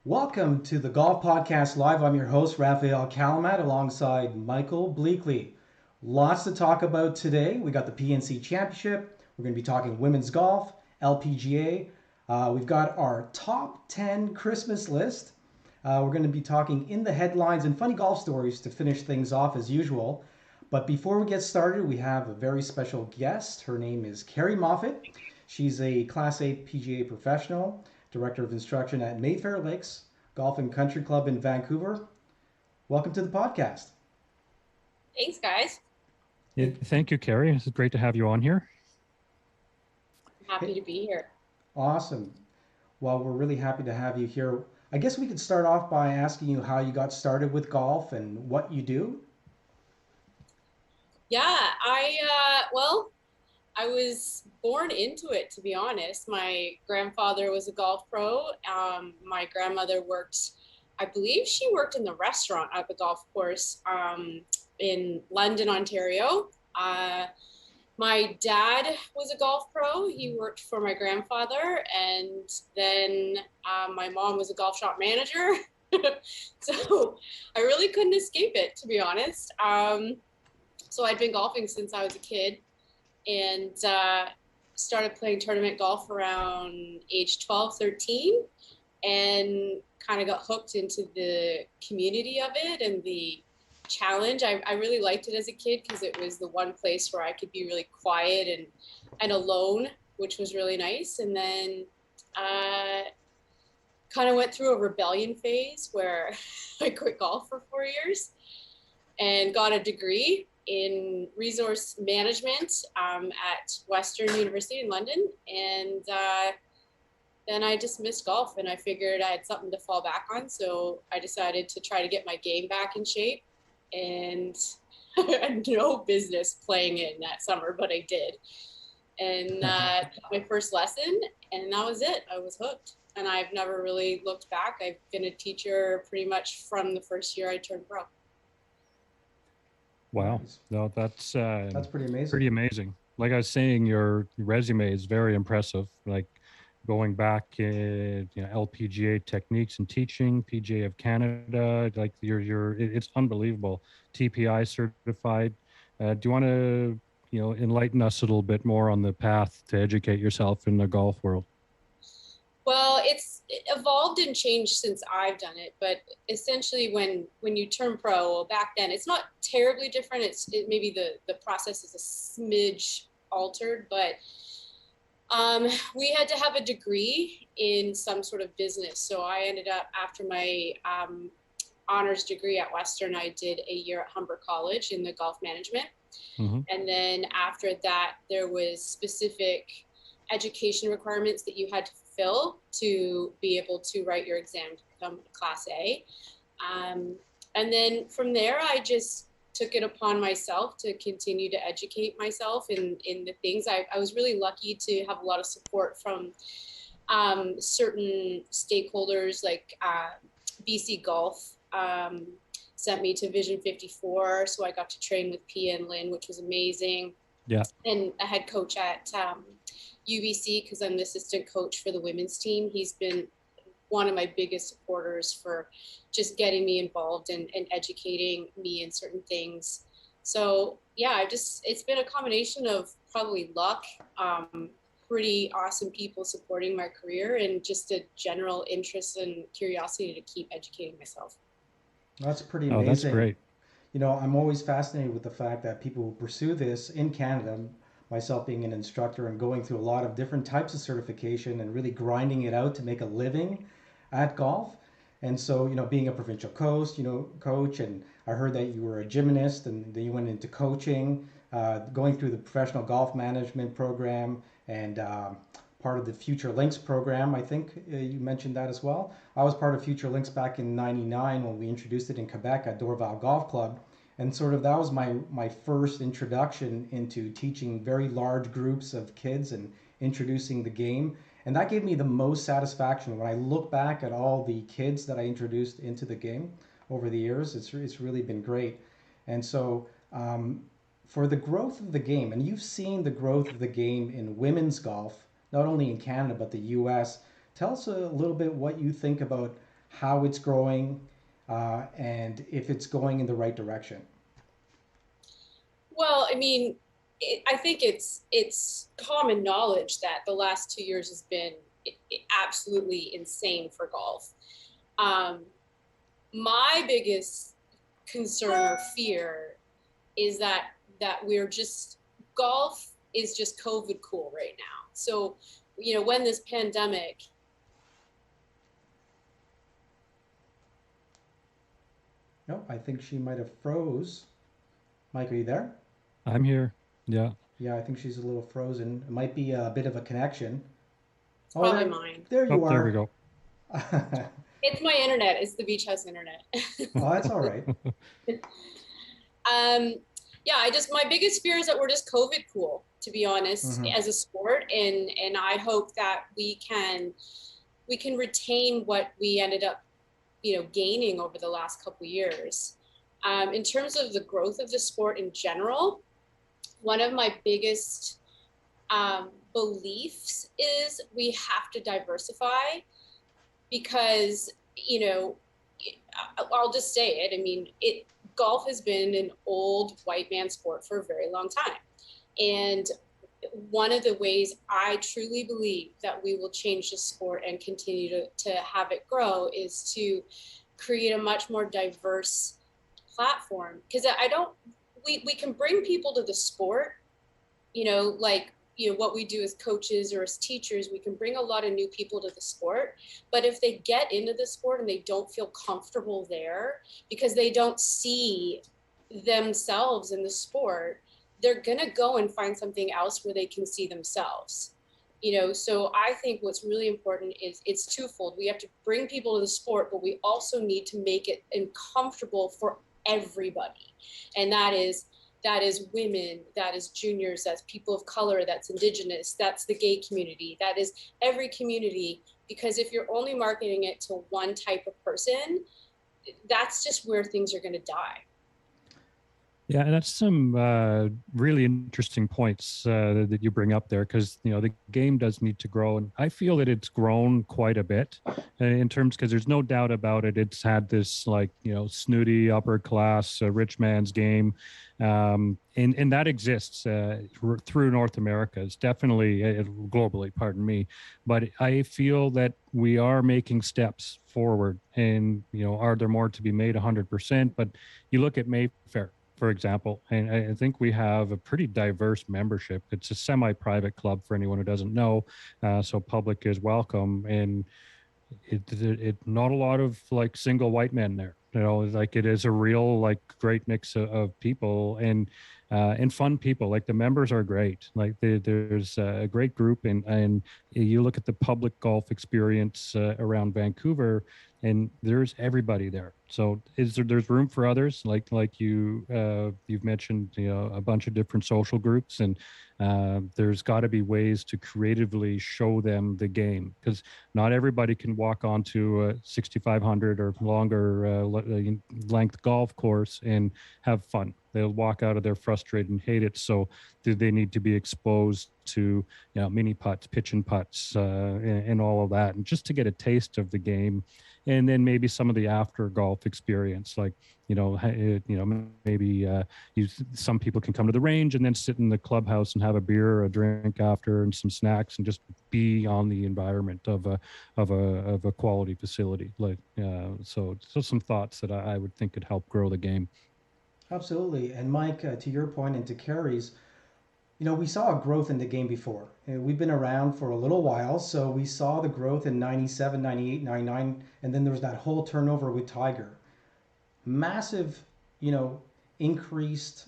Welcome to the Golf Podcast Live. I'm your host, Rafael Kalamat, alongside Michael Bleackley. Lots to talk about today. We got the PNC Championship. We're going to be talking women's golf, LPGA. We've got our top 10 Christmas list. We're going to be talking in the headlines and funny golf stories to finish things off as usual. But before we get started, we have a very special guest. Her name is Keri Moffat. She's a Class A PGA professional, Director of Instruction at Mayfair Lakes Golf and Country Club in Vancouver. Welcome to the podcast. Thanks, guys. Yeah, thank you, Keri. It's great to have you on here. I'm happy to be here. Awesome. Well, we're really happy to have you here. I guess we could start off by asking you how you got started with golf and what you do. Yeah, I was born into it, to be honest. My grandfather was a golf pro. My grandmother worked, I believe she worked in the restaurant at the golf course in London, Ontario. My dad was a golf pro. He worked for my grandfather, and then my mom was a golf shop manager. So I really couldn't escape it, to be honest. So I'd been golfing since I was a kid, and started playing tournament golf around age 12, 13, and kind of got hooked into the community of it and the challenge. I really liked it as a kid because it was the one place where I could be really quiet and alone, which was really nice. And then kind of went through a rebellion phase where I quit golf for 4 years and got a degree in resource management at Western University in London. And then I just missed golf, and I figured I had something to fall back on. So I decided to try to get my game back in shape. And I had no business playing in that summer, but I did. And got my first lesson, and that was it. I was hooked, and I've never really looked back. I've been a teacher pretty much from the first year I turned pro. Wow, no, that's pretty amazing. Pretty amazing. Like I was saying, your resume is very impressive. Like going back, LPGA techniques and teaching, PGA of Canada. Like it's unbelievable. TPI certified. Do you want to, enlighten us a little bit more on the path to educate yourself in the golf world? Well, it's evolved and changed since I've done it, but essentially when you turn pro, well, back then it's not terribly different. Maybe the process is a smidge altered, but we had to have a degree in some sort of business. So I ended up, after my honors degree at Western, I did a year at Humber College in the golf management. Mm-hmm. And then after that, there was specific education requirements that you had to fulfill to be able to write your exam to become Class A. And then from there, I just took it upon myself to continue to educate myself in the things. I was really lucky to have a lot of support from certain stakeholders, like BC Golf sent me to Vision 54, so I got to train with Pia and Lynn, which was amazing. Yeah. And a head coach at UBC, because I'm the assistant coach for the women's team. He's been one of my biggest supporters for just getting me involved and educating me in certain things. So yeah, it's been a combination of probably luck, pretty awesome people supporting my career, and just a general interest and curiosity to keep educating myself. That's pretty amazing. Oh, that's great. I'm always fascinated with the fact that people who pursue this in Canada, myself being an instructor and going through a lot of different types of certification and really grinding it out to make a living at golf. And so, being a provincial coach, and I heard that you were a gymnast and then you went into coaching, going through the professional golf management program and part of the Future Links program. I think you mentioned that as well. I was part of Future Links back in '99 when we introduced it in Quebec at Dorval Golf Club. And sort of that was my first introduction into teaching very large groups of kids and introducing the game. And that gave me the most satisfaction when I look back at all the kids that I introduced into the game over the years. It's really been great. And so for the growth of the game, and you've seen the growth of the game in women's golf, not only in Canada, but the US. Tell us a little bit what you think about how it's growing, and if it's going in the right direction. Well, I mean, I think it's common knowledge that the last 2 years has been absolutely insane for golf. Um, my biggest concern or fear is that we're just golf is just COVID cool right now. So, when this pandemic. No, I think she might have froze. Mike, are you there? I'm here. Yeah. Yeah, I think she's a little frozen. It might be a bit of a connection. It's Oh, probably there, mine. there Oh, you there we are. go. It's my internet. It's the beach house internet. Oh, that's all right. um, yeah, my biggest fear is that we're just COVID cool, to be honest, Mm-hmm. as a sport, and I hope that we can retain what we ended up, gaining over the last couple of years. In terms of the growth of the sport in general, one of my biggest beliefs is we have to diversify because I'll just say it. I mean, golf has been an old white man sport for a very long time, and one of the ways I truly believe that we will change the sport and continue to have it grow is to create a much more diverse platform. Because I don't, we can bring people to the sport, like, what we do as coaches or as teachers, we can bring a lot of new people to the sport. But if they get into the sport and they don't feel comfortable there because they don't see themselves in the sport, they're going to go and find something else where they can see themselves. So I think what's really important is it's twofold. We have to bring people to the sport, but we also need to make it uncomfortable for everybody. And that is women, that is juniors, that's people of color, that's indigenous, that's the gay community, that is every community. Because if you're only marketing it to one type of person, that's just where things are going to die. Yeah, and that's some really interesting points that you bring up there, because the game does need to grow, and I feel that it's grown quite a bit in terms, because there's no doubt about it. It's had this snooty upper class rich man's game, and that exists through North America. It's definitely globally, pardon me, but I feel that we are making steps forward, and are there more to be made? 100%, but you look at Mayfair, for example, and I think we have a pretty diverse membership. It's a semi-private club for anyone who doesn't know, so public is welcome, and it not a lot of like single white men there. Like it is a real like great mix of people and fun people. Like the members are great. Like there's a great group, and you look at the public golf experience around Vancouver, and there's everybody there. So there's room for others, like you've mentioned, a bunch of different social groups, and there's got to be ways to creatively show them the game, because not everybody can walk onto a 6,500 or longer length golf course and have fun. They'll walk out of there frustrated and hate it. So they need to be exposed to mini putts, pitch and putts, and all of that, and just to get a taste of the game. And then maybe some of the after golf experience, like maybe some people can come to the range and then sit in the clubhouse and have a beer or a drink after and some snacks and just be on the environment of a quality facility. Like so some thoughts that I would think could help grow the game. Absolutely. And Mike, to your point and to Kerry's, we saw a growth in the game before. We've been around for a little while, so we saw the growth in 97, 98, 99, and then there was that whole turnover with Tiger. Massive, you know, increased,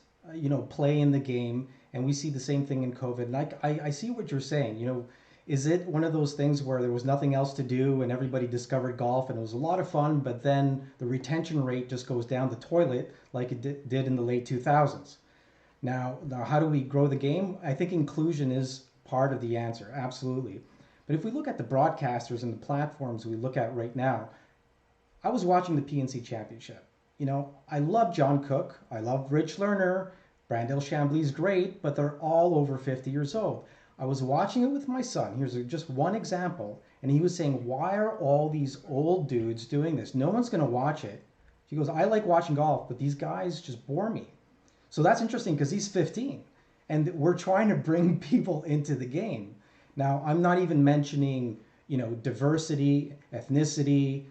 play in the game, and we see the same thing in COVID. And I see what you're saying. Is it one of those things where there was nothing else to do and everybody discovered golf and it was a lot of fun, but then the retention rate just goes down the toilet like it did in the late 2000s? Now, how do we grow the game? I think inclusion is part of the answer, absolutely. But if we look at the broadcasters and the platforms we look at right now, I was watching the PNC Championship. I love John Cook, I love Rich Lerner, Brandel Chambly's great, but they're all over 50 years old. I was watching it with my son. Here's just one example. And he was saying, why are all these old dudes doing this? No one's going to watch it. He goes, I like watching golf, but these guys just bore me. So that's interesting because he's 15 and we're trying to bring people into the game. Now, I'm not even mentioning, diversity, ethnicity,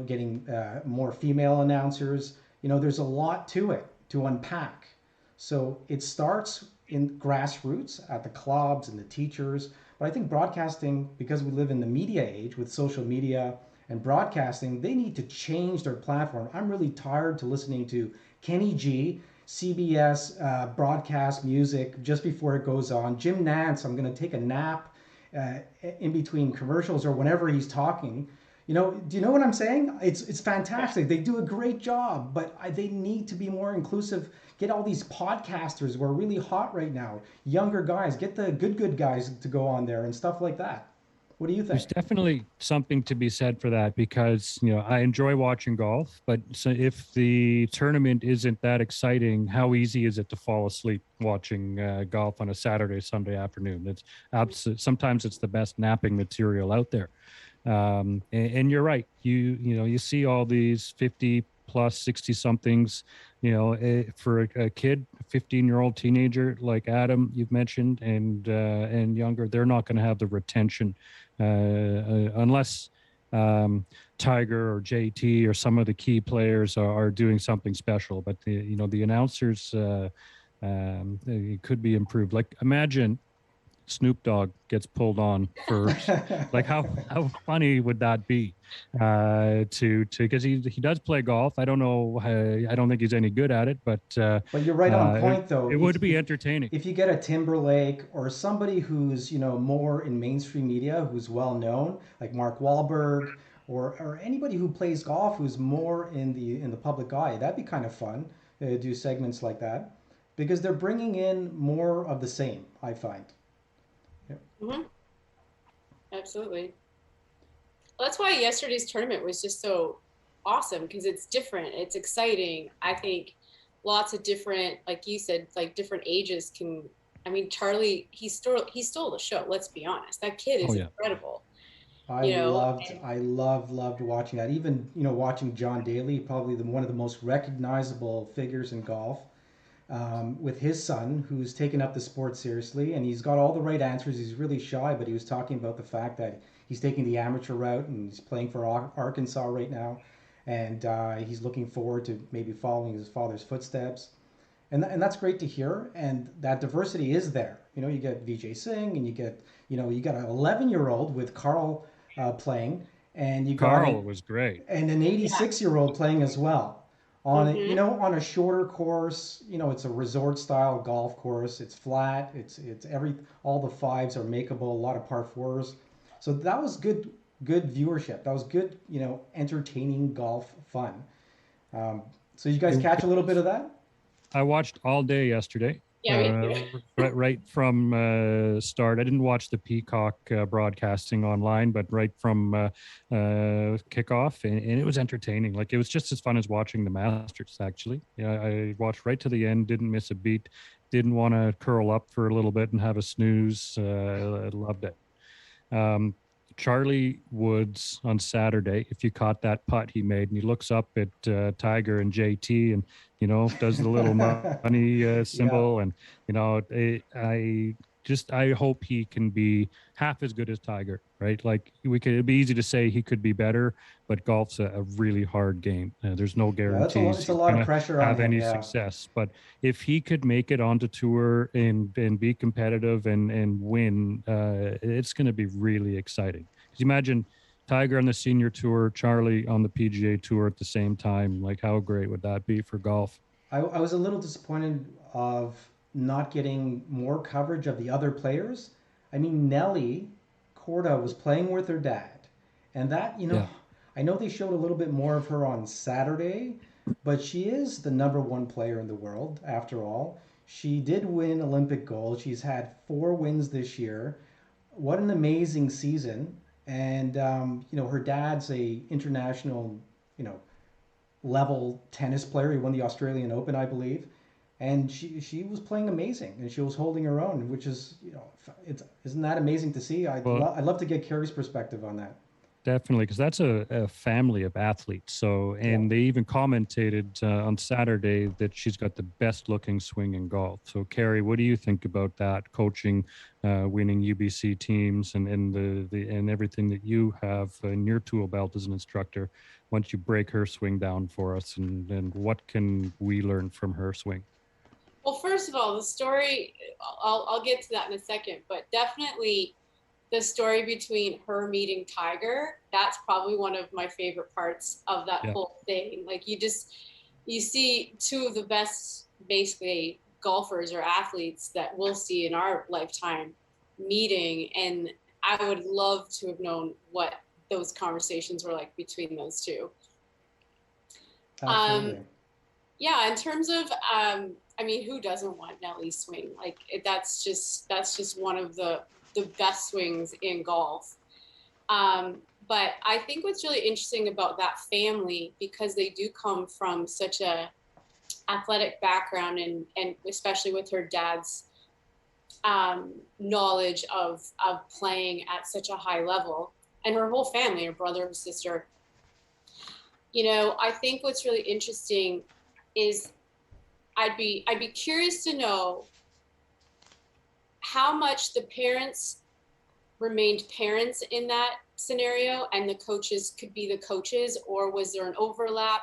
getting more female announcers. There's a lot to it to unpack. So it starts in grassroots at the clubs and the teachers. But I think broadcasting, because we live in the media age with social media and broadcasting, they need to change their platform. I'm really tired to listening to Kenny G, CBS broadcast music just before it goes on. Jim Nance, I'm going to take a nap uh, in between commercials or whenever he's talking. Do you know what I'm saying? It's fantastic. They do a great job, but they need to be more inclusive. Get all these podcasters who are really hot right now, younger guys. Get the good guys to go on there and stuff like that. What do you There's think? definitely something to be said for that because, I enjoy watching golf, but so if the tournament isn't that exciting, how easy is it to fall asleep watching golf on a Saturday, Sunday afternoon? It's absolutely, sometimes it's the best napping material out there. And you're right. You see all these 50 plus 60 somethings, for a kid, a 15-year-old teenager like Adam, you've mentioned, and younger, they're not going to have the retention unless Tiger or JT or some of the key players are doing something special. But the announcers, it could be improved. Like imagine Snoop Dogg gets pulled on for like how funny would that be to because he does play golf. I don't know. I don't think he's any good at it, but But you're right on it, point, though. it would be entertaining. If you get a Timberlake or somebody who's more in mainstream media, who's well known, like Mark Wahlberg, or anybody who plays golf who's more in the public eye, that'd be kind of fun. Do segments like that because they're bringing in more of the same. I find. Yeah. Hmm. Absolutely. Well, that's why yesterday's tournament was just so awesome because it's different. It's exciting. I think lots of different, like you said, like different ages can. I mean, Charlie, he stole the show. Let's be honest. That kid Oh is yeah. incredible. I You know, loved, and I loved watching that. Even watching John Daly, probably one of the most recognizable figures in golf, with his son, who's taken up the sport seriously, and he's got all the right answers. He's really shy, but he was talking about the fact that he's taking the amateur route and he's playing for Arkansas right now, and he's looking forward to maybe following his father's footsteps, and that's great to hear. And that diversity is there. You get Vijay Singh, and you got an 11-year-old with Carl playing, and you got Carl was great. an yeah. 86-year-old playing as well on a, Hmm. on a shorter course. It's a resort style golf course. It's flat. It's every all the fives are makeable. A lot of par fours. So that was good viewership. That was good. Entertaining golf fun. So you guys It, catch a it little bit was. of that? I watched all day yesterday. Yeah, me too. Right from start. I didn't watch the Peacock broadcasting online, but right from kickoff, and it was entertaining. Like it was just as fun as watching the Masters. Actually, yeah, I watched right to the end. Didn't miss a beat. Didn't want to curl up for a little bit and have a snooze. I loved it. Um, Charlie Woods on Saturday, if you caught that putt he made, and he looks up at Tiger and JT, and does the little money Yeah. symbol, and I hope he can be half as good as Tiger, right? Like it'd be easy to say he could be better, but golf's a really hard game. There's no Yeah, guarantees it's a he's lot of gonna pressure on have him. any Yeah. success, but if he could make it onto tour and be competitive and win, it's going to be really exciting. Because imagine Tiger on the senior tour, Charlie on the PGA tour at the same time. Like, how great would that be for golf? I was a little disappointed of not getting more coverage of the other players. I mean, Nelly Corda was playing with her dad, and that Yeah. I know they showed a little bit more of her on Saturday, but she is the number one player in the world after all. She did win Olympic gold. She's had 4 wins this year. What an amazing season! And her dad's a international, you know, level tennis player. He won the Australian Open, I believe. and she was playing amazing, and she was holding her own, which is, it's, isn't that amazing to see? Well, I'd love to get Kerry's perspective on that. definitely, because that's a family of athletes. So, Yeah. and they even commentated on Saturday that she's got the best looking swing in golf. So, Carrie, what do you think about that? Coaching, winning UBC teams, and the and everything that you have in your tool belt as an instructor. Once you break her swing down for us, and what can we learn from her swing? Well, first of all, the story, I'll get to that in a second, but definitely the story between her meeting Tiger, that's probably one of my favorite parts of that Yeah. whole thing. Like you see two of the best basically golfers or athletes that we'll see in our lifetime meeting. And I would love to have known what those conversations were like between those two. Um, Absolutely. yeah, in terms of, I mean, who doesn't want Nellie's swing? Like that's just one of the best swings in golf. But I think what's really interesting about that family, because they do come from such a athletic background, and especially with her dad's knowledge of playing at such a high level, and her whole family, her brother, her sister. I think what's really interesting is I'd be curious to know how much the parents remained parents in that scenario and the coaches could be the coaches, or was there an overlap?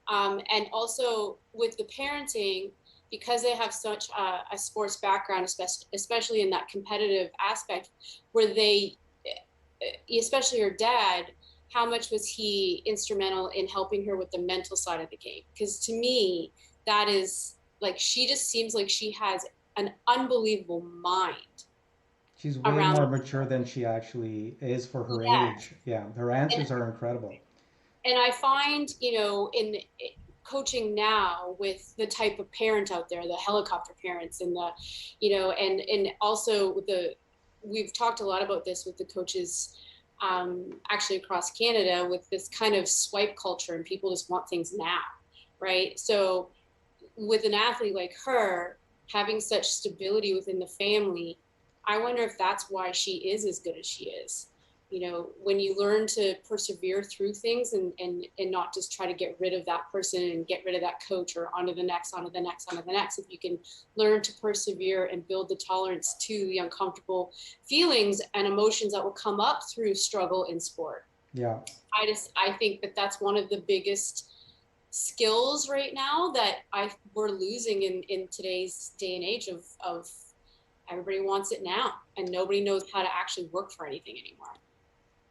And also with the parenting, because they have such a sports background, especially in that competitive aspect, where they, especially her dad, how much was he instrumental in helping her with the mental side of the game? Because to me, that is like, she just seems like she has an unbelievable mind She's way around. more mature than she actually is for her Yeah. age. Yeah, her and, answers are incredible. and I find, in coaching now with the type of parent out there, the helicopter parents, and the, and also with we've talked a lot about this with the coaches, actually across Canada, with this kind of swipe culture, and people just want things now, right? So with an athlete like her having such stability within the family, I wonder if that's why she is as good as she is. When you learn to persevere through things, and not just try to get rid of that person and get rid of that coach, or onto the next, onto the next, onto the next. If you can learn to persevere and build the tolerance to the uncomfortable feelings and emotions that will come up through struggle in sport. Yeah. I think that that's one of the biggest skills right now that we're losing in today's day and age of everybody wants it now, and nobody knows how to actually work for anything anymore.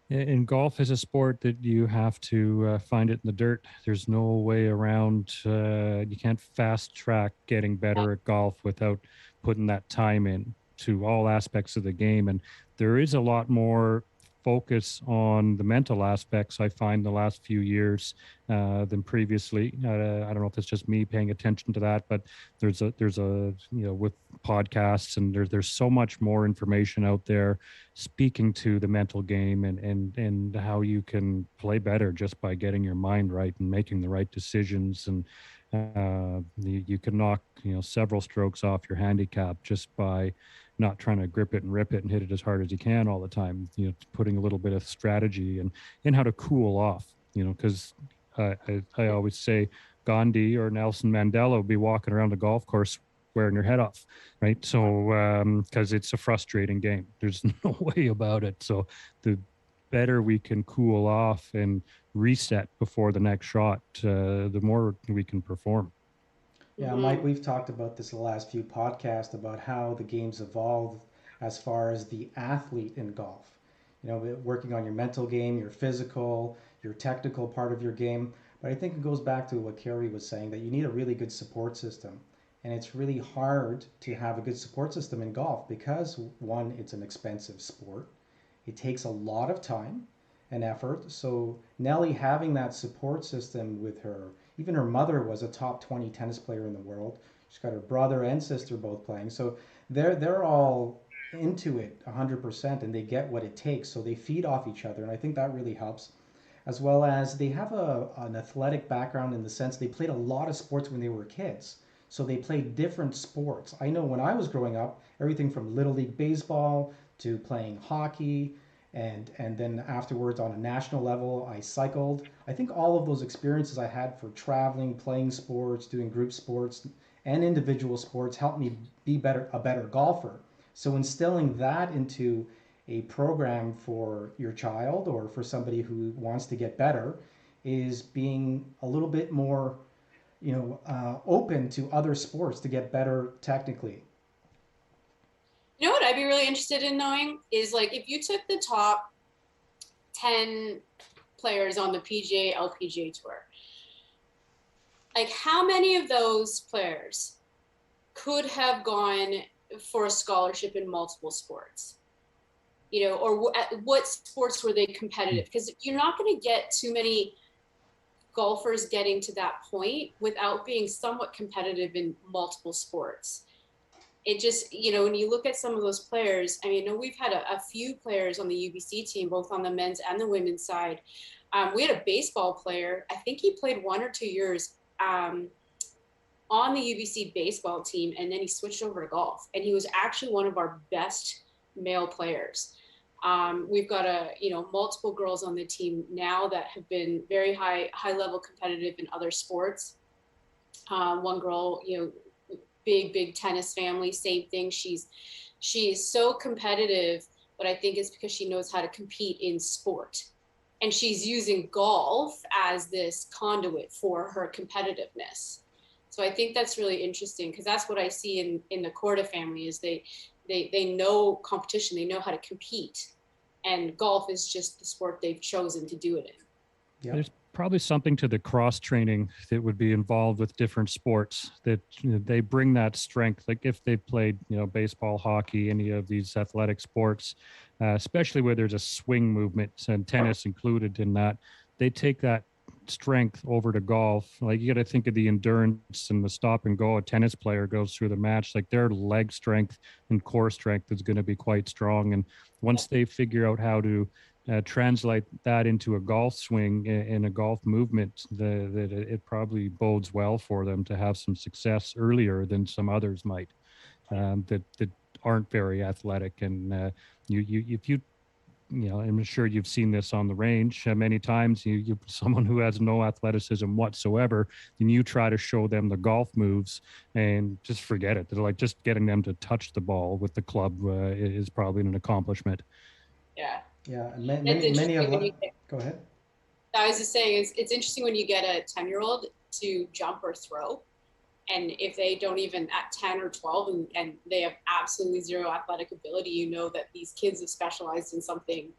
In golf is a sport that you have to find it in the dirt. There's no way around. You can't fast track getting better at golf without putting that time in to all aspects of the game. And there is a lot more focus on the mental aspects, I find, the last few years than previously. I don't know if it's just me paying attention to that, but there's a with podcasts, and there's so much more information out there speaking to the mental game, and how you can play better just by getting your mind right and making the right decisions. And you can knock several strokes off your handicap just by not trying to grip it and rip it and hit it as hard as you can all the time. Putting a little bit of strategy and how to cool off. Because I always say Gandhi or Nelson Mandela would be walking around the golf course wearing your head off, right? So because it's a frustrating game, there's no way about it. So the better we can cool off and reset before the next shot, the more we can perform. Yeah, Mike, Mm-hmm. we've talked about this the last few podcasts about how the game's evolved as far as the athlete in golf. Working on your mental game, your physical, your technical part of your game. But I think it goes back to what Kerry was saying, that you need a really good support system. And it's really hard to have a good support system in golf because, one, it's an expensive sport. It takes a lot of time and effort. So Nellie having that support system with her, even her mother was a top 20 tennis player in the world. She's got her brother and sister both playing. So they're all into it 100%, and they get what it takes. So they feed off each other, and I think that really helps. As well as they have an athletic background in the sense they played a lot of sports when they were kids. So they play different sports. I know when I was growing up, everything from Little League Baseball to playing hockey, and then afterwards on a national level, I cycled. I think all of those experiences I had for traveling, playing sports, doing group sports, and individual sports helped me be a better golfer. So instilling that into a program for your child or for somebody who wants to get better is being a little bit more, open to other sports to get better technically. You know what I'd be really interested in knowing is like if you took the top 10 players on the PGA LPGA tour, like how many of those players could have gone for a scholarship in multiple sports? Or what sports were they competitive? Because you're not going to get too many golfers getting to that point without being somewhat competitive in multiple sports. It just, when you look at some of those players, I mean, we've had a few players on the UBC team, both on the men's and the women's side. We had a baseball player. I think he played 1 or 2 years on the UBC baseball team, and then he switched over to golf. And he was actually one of our best male players. We've got multiple girls on the team now that have been very high level competitive in other sports. One girl, big tennis family, same thing. She's so competitive, but I think it's because she knows how to compete in sport. And she's using golf as this conduit for her competitiveness. So I think that's really interesting because that's what I see in the Corda family is they know competition, they know how to compete, and golf is just the sport they've chosen to do it in. Yeah. There's probably something to the cross training that would be involved with different sports that they bring that strength. Like if they've played, baseball, hockey, any of these athletic sports, especially where there's a swing movement and tennis included in that, they take that strength over to golf. Like you got to think of the endurance and the stop and go a tennis player goes through the match. Like their leg strength and core strength is going to be quite strong. And once they figure out how to translate that into a golf swing in a golf movement, that it probably bodes well for them to have some success earlier than some others might that aren't very athletic. And if you I'm sure you've seen this on the range many times. You someone who has no athleticism whatsoever, then you try to show them the golf moves and just forget it. They're like just getting them to touch the ball with the club is probably an accomplishment. Yeah. Yeah. Many of go ahead. I was just saying, it's interesting when you get a 10-year-old to jump or throw. And if they don't even at 10 or 12 and they have absolutely zero athletic ability, that these kids have specialized in something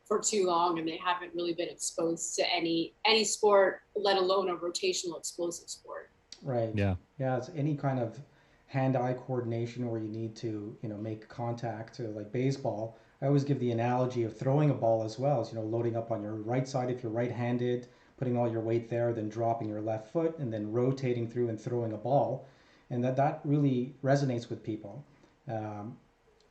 for too long and they haven't really been exposed to any sport, let alone a rotational explosive sport. Right. Yeah. Yeah. It's any kind of hand-eye coordination where you need to, make contact like baseball. I always give the analogy of throwing a ball as well as, loading up on your right side if you're right-handed, putting all your weight there, then dropping your left foot, and then rotating through and throwing a ball. And that really resonates with people.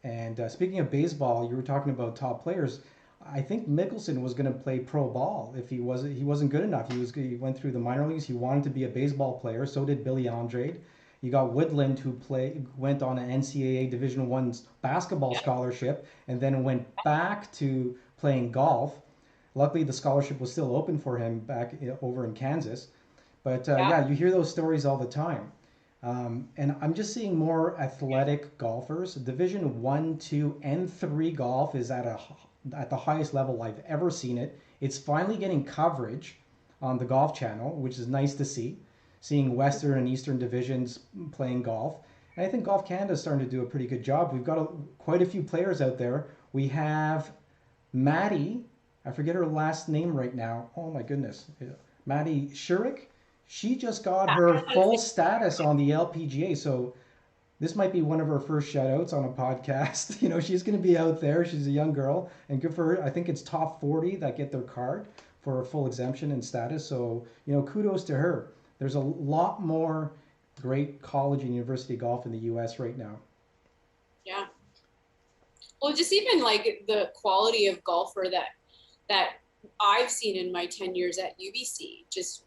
And speaking of baseball, you were talking about top players. I think Mickelson was going to play pro ball if he wasn't good enough. He went through the minor leagues. He wanted to be a baseball player. So did Billy Andrade. You got Woodland, who went on an NCAA Division I basketball scholarship and then went back to playing golf. Luckily, the scholarship was still open for him back over in Kansas. But you hear those stories all the time. And I'm just seeing more athletic golfers. Division 1, 2, and 3 golf is at the highest level I've ever seen it. It's finally getting coverage on the Golf Channel, which is nice to see. Seeing Western and Eastern divisions playing golf. And I think Golf Canada is starting to do a pretty good job. We've got quite a few players out there. We have Maddie, I forget her last name right now. Oh my goodness. Maddie Shurik. She just got her full status on the LPGA. So this might be one of her first shout outs on a podcast. She's going to be out there. She's a young girl and good for her. I think it's top 40 that get their card for a full exemption and status. So, kudos to her. There's a lot more great college and university golf in the US right now. Yeah. Well, just even like the quality of golfer that I've seen in my 10 years at UBC, just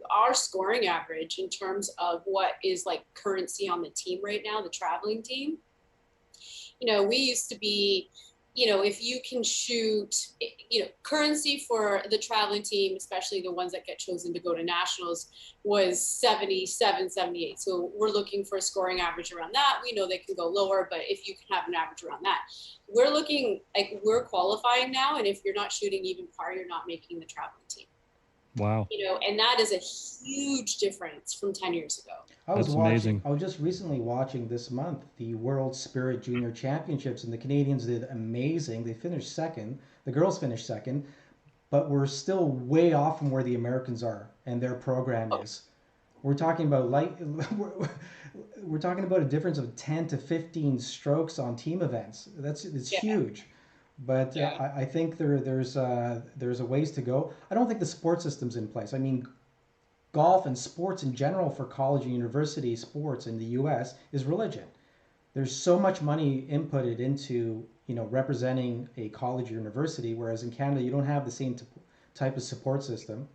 our scoring average in terms of what is like currency on the team right now, the traveling team. We used to be, if you can shoot, currency for the traveling team, especially the ones that get chosen to go to nationals, was 77, 78. So we're looking for a scoring average around that. We know they can go lower, but if you can have an average around that, we're looking like we're qualifying now. And if you're not shooting even par, you're not making the traveling team. Wow. And that is a huge difference from 10 years ago. That's amazing. I was just recently watching this month the World Spirit Junior Championships, and the Canadians did amazing. They finished second. The girls finished second, but we're still way off from where the Americans are and their program is. We're talking about we're talking about a difference of 10 to 15 strokes on team events. It's huge. But I think there's a ways to go. I don't think the sports system's in place. I mean, golf and sports in general for college and university sports in the U.S. is religion. There's so much money inputted into representing a college or university, whereas in Canada you don't have the same type of support system,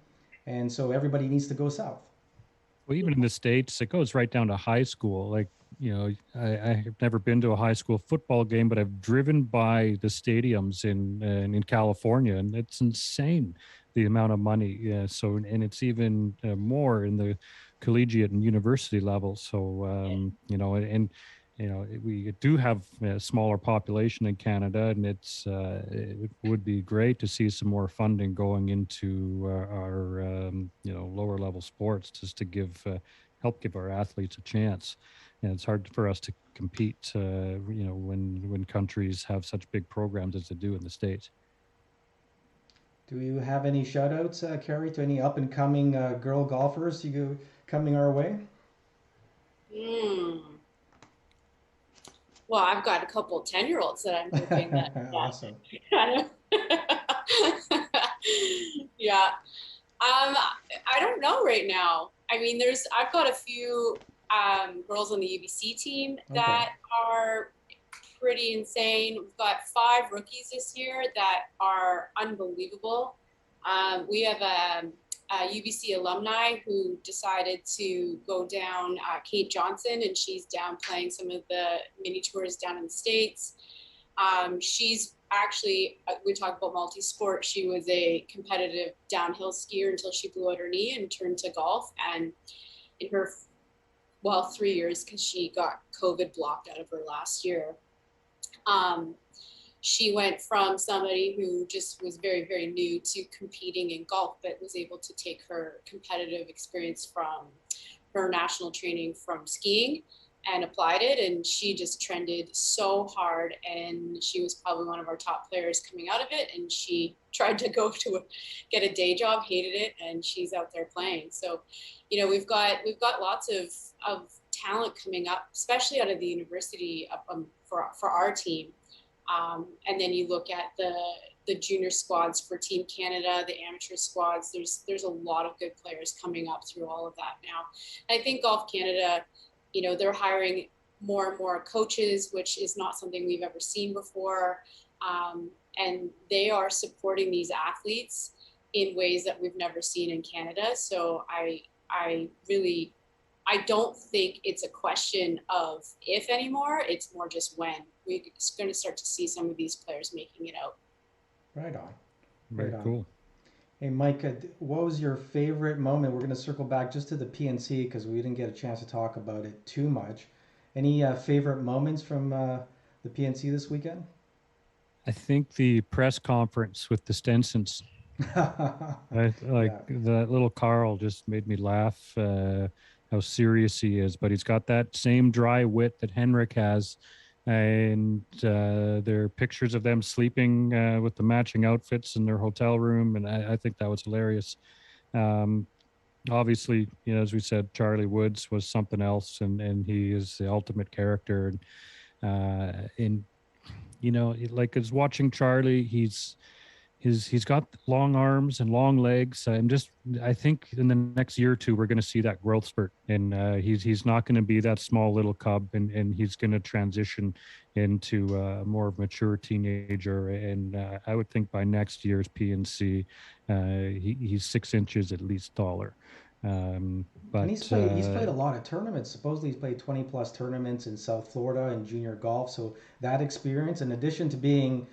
and so everybody needs to go south. Well, even in the States, it goes right down to high school. Like, I've never been to a high school football game, but I've driven by the stadiums in California, and it's insane the amount of money. Yeah, so, and it's even more in the collegiate and university level. So, and we do have a smaller population in Canada, and it would be great to see some more funding going into our lower level sports, just to help give our athletes a chance. And it's hard for us to compete, when countries have such big programs as they do in the States. Do you have any shout outs, Keri, to any up and coming girl golfers coming our way? Well, I've got a couple 10-year-olds that I'm hoping that. Awesome. Yeah. I don't know right now. I mean, I've got a few girls on the UBC team that are pretty insane. We've got 5 rookies this year that are unbelievable. We have a UBC alumni who decided to go down, Kate Johnson, and she's down playing some of the mini tours down in the States. She's actually, we talk about multi-sport. She was a competitive downhill skier until she blew out her knee and turned to golf. And in her, 3 years, because she got COVID blocked out of her last year. She went from somebody who just was very, very new to competing in golf, but was able to take her competitive experience from her national training from skiing and applied it. And she just trended so hard. And she was probably one of our top players coming out of it. And she tried to get a day job, hated it, and she's out there playing. So, we've got lots of talent coming up, especially out of the university for our team. And then you look at the junior squads for Team Canada, the amateur squads. There's a lot of good players coming up through all of that now. I think Golf Canada, they're hiring more and more coaches, which is not something we've ever seen before. And they are supporting these athletes in ways that we've never seen in Canada. So I don't think it's a question of if anymore. It's more just when. We're going to start to see some of these players making it out. Right on. Very cool. Hey, Mike, what was your favorite moment? We're going to circle back just to the PNC because we didn't get a chance to talk about it too much. Any favorite moments from the PNC this weekend? I think the press conference with the Stensons. That little Carl just made me laugh. How serious he is, but he's got that same dry wit that Henrik has. And there are pictures of them sleeping with the matching outfits in their hotel room, and I think that was hilarious. Obviously, as we said, Charlie Woods was something else, and he is the ultimate character. And like as watching Charlie, he's he's got long arms and long legs. I think in the next year or two we're going to see that growth spurt, and he's not going to be that small little cub, and he's going to transition into more of a mature teenager. And I would think by next year's PNC, he's 6 inches at least taller. And But he's played a lot of tournaments. Supposedly he's played 20 plus tournaments in South Florida and junior golf. So that experience, in addition to being,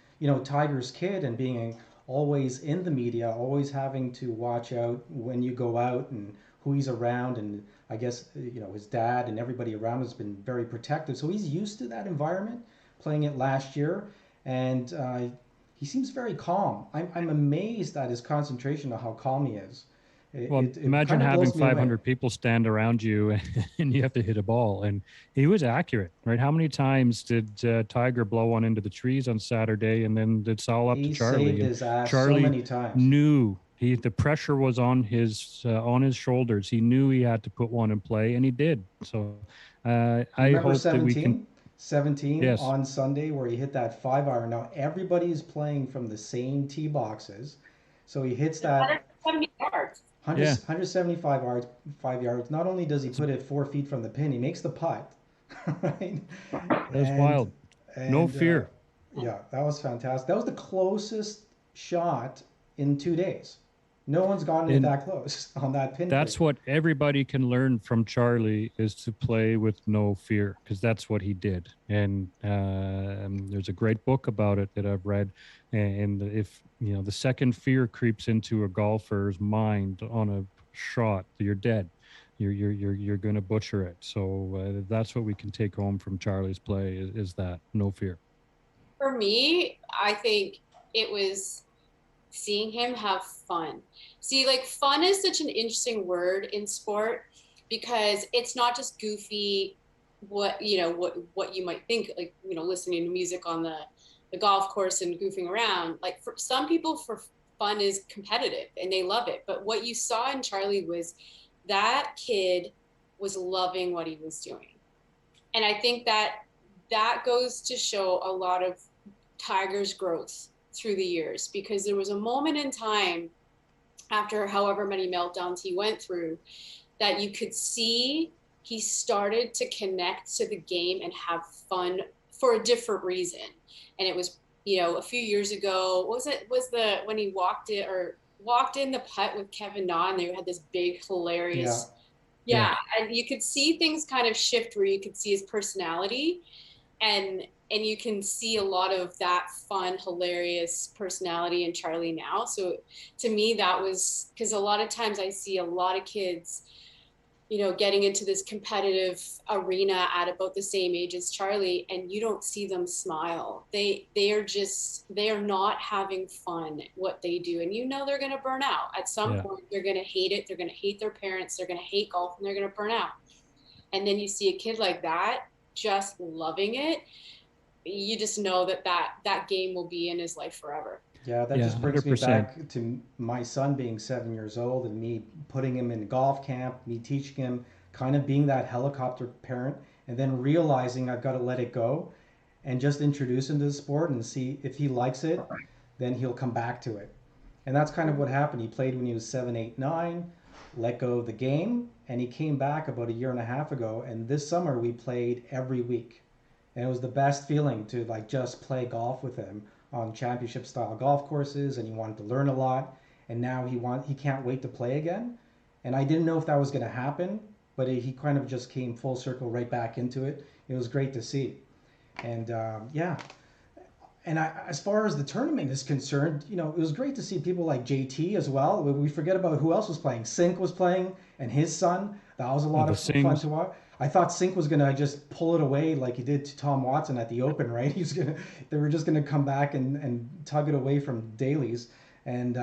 Tiger's kid and being always in the media, always having to watch out when you go out and who he's around, and I guess his dad and everybody around has been very protective. So he's used to that environment, playing it last year, and he seems very calm. I'm amazed at his concentration of how calm he is. Well, It imagine kind of having blows me away. 500 people stand around you and you have to hit a ball. And he was accurate, right? How many times did Tiger blow one into the trees on Saturday? And then it's all up to He Charlie. saved And his ass so Charlie many times. knew the pressure was on his shoulders. He knew he had to put one in play, and he did. So You I remember hope that we can. 17 Yes, on Sunday where he hit that 5 iron. Now everybody is playing from the same tee boxes, so he hits that 170 yards. 100, yeah, 175 yards, 5 yards. Not only does he that's, put it 4 feet from the pin, he makes the putt, right? that was And wild. No and fear. yeah, that was fantastic. That was the closest shot in 2 days. No one's gotten it And that close on that pin that's plate. what everybody can learn from Charlie, is to play with no fear, because that's what he did. And there's a great book about it that I've read. And if the second fear creeps into a golfer's mind on a shot, you're dead. You're going to butcher it. So that's what we can take home from Charlie's play, is that no fear. For me, I think it was seeing him have fun. See, like, fun is such an interesting word in sport because it's not just goofy, what you might think, like, listening to music on the golf course and goofing around. Like, for some people, for fun is competitive and they love it. But what you saw in Charlie was that kid was loving what he was doing. And I think that goes to show a lot of Tiger's growth through the years, because there was a moment in time after however many meltdowns he went through that you could see he started to connect to the game and have fun for a different reason. And it was, a few years ago, when he walked in the putt with Kevin Na, and they had this big Yeah, hilarious, Yeah. yeah, and you could see things kind of shift where you could see his personality, and you can see a lot of that fun, hilarious personality in Charlie now. So to me, that was, because a lot of times I see a lot of kids, getting into this competitive arena at about the same age as Charlie, and you don't see them smile. They are not having fun what they do, and they're going to burn out at some Yeah. point. They're going to hate it. They're going to hate their parents. They're going to hate golf, and they're going to burn out. And then you see a kid like that just loving it. You just know that game will be in his life forever. yeah, that Yeah, just brings me 100%. back to my son being 7 years old and me putting him in golf camp, me teaching him, kind of being that helicopter parent, and then realizing I've got to let it go and just introduce him to the sport and see if he likes it, then he'll come back to it. And that's kind of what happened. He played when he was 7, 8, 9, let go of the game, and he came back about a year and a half ago. And this summer we played every week, and it was the best feeling to like just play golf with him on championship style golf courses. And he wanted to learn a lot, and now he can't wait to play again. And I didn't know if that was going to happen, but he kind of just came full circle right back into it. It was great to see. And yeah, and as far as the tournament is concerned, it was great to see people like JT as well. We forget about who else was playing. Sink was playing, and his son. That was a lot The of fun Sings. to watch. I thought Sink was gonna just pull it away like he did to Tom Watson at the Open, right? They were just gonna come back and tug it away from Dailies. And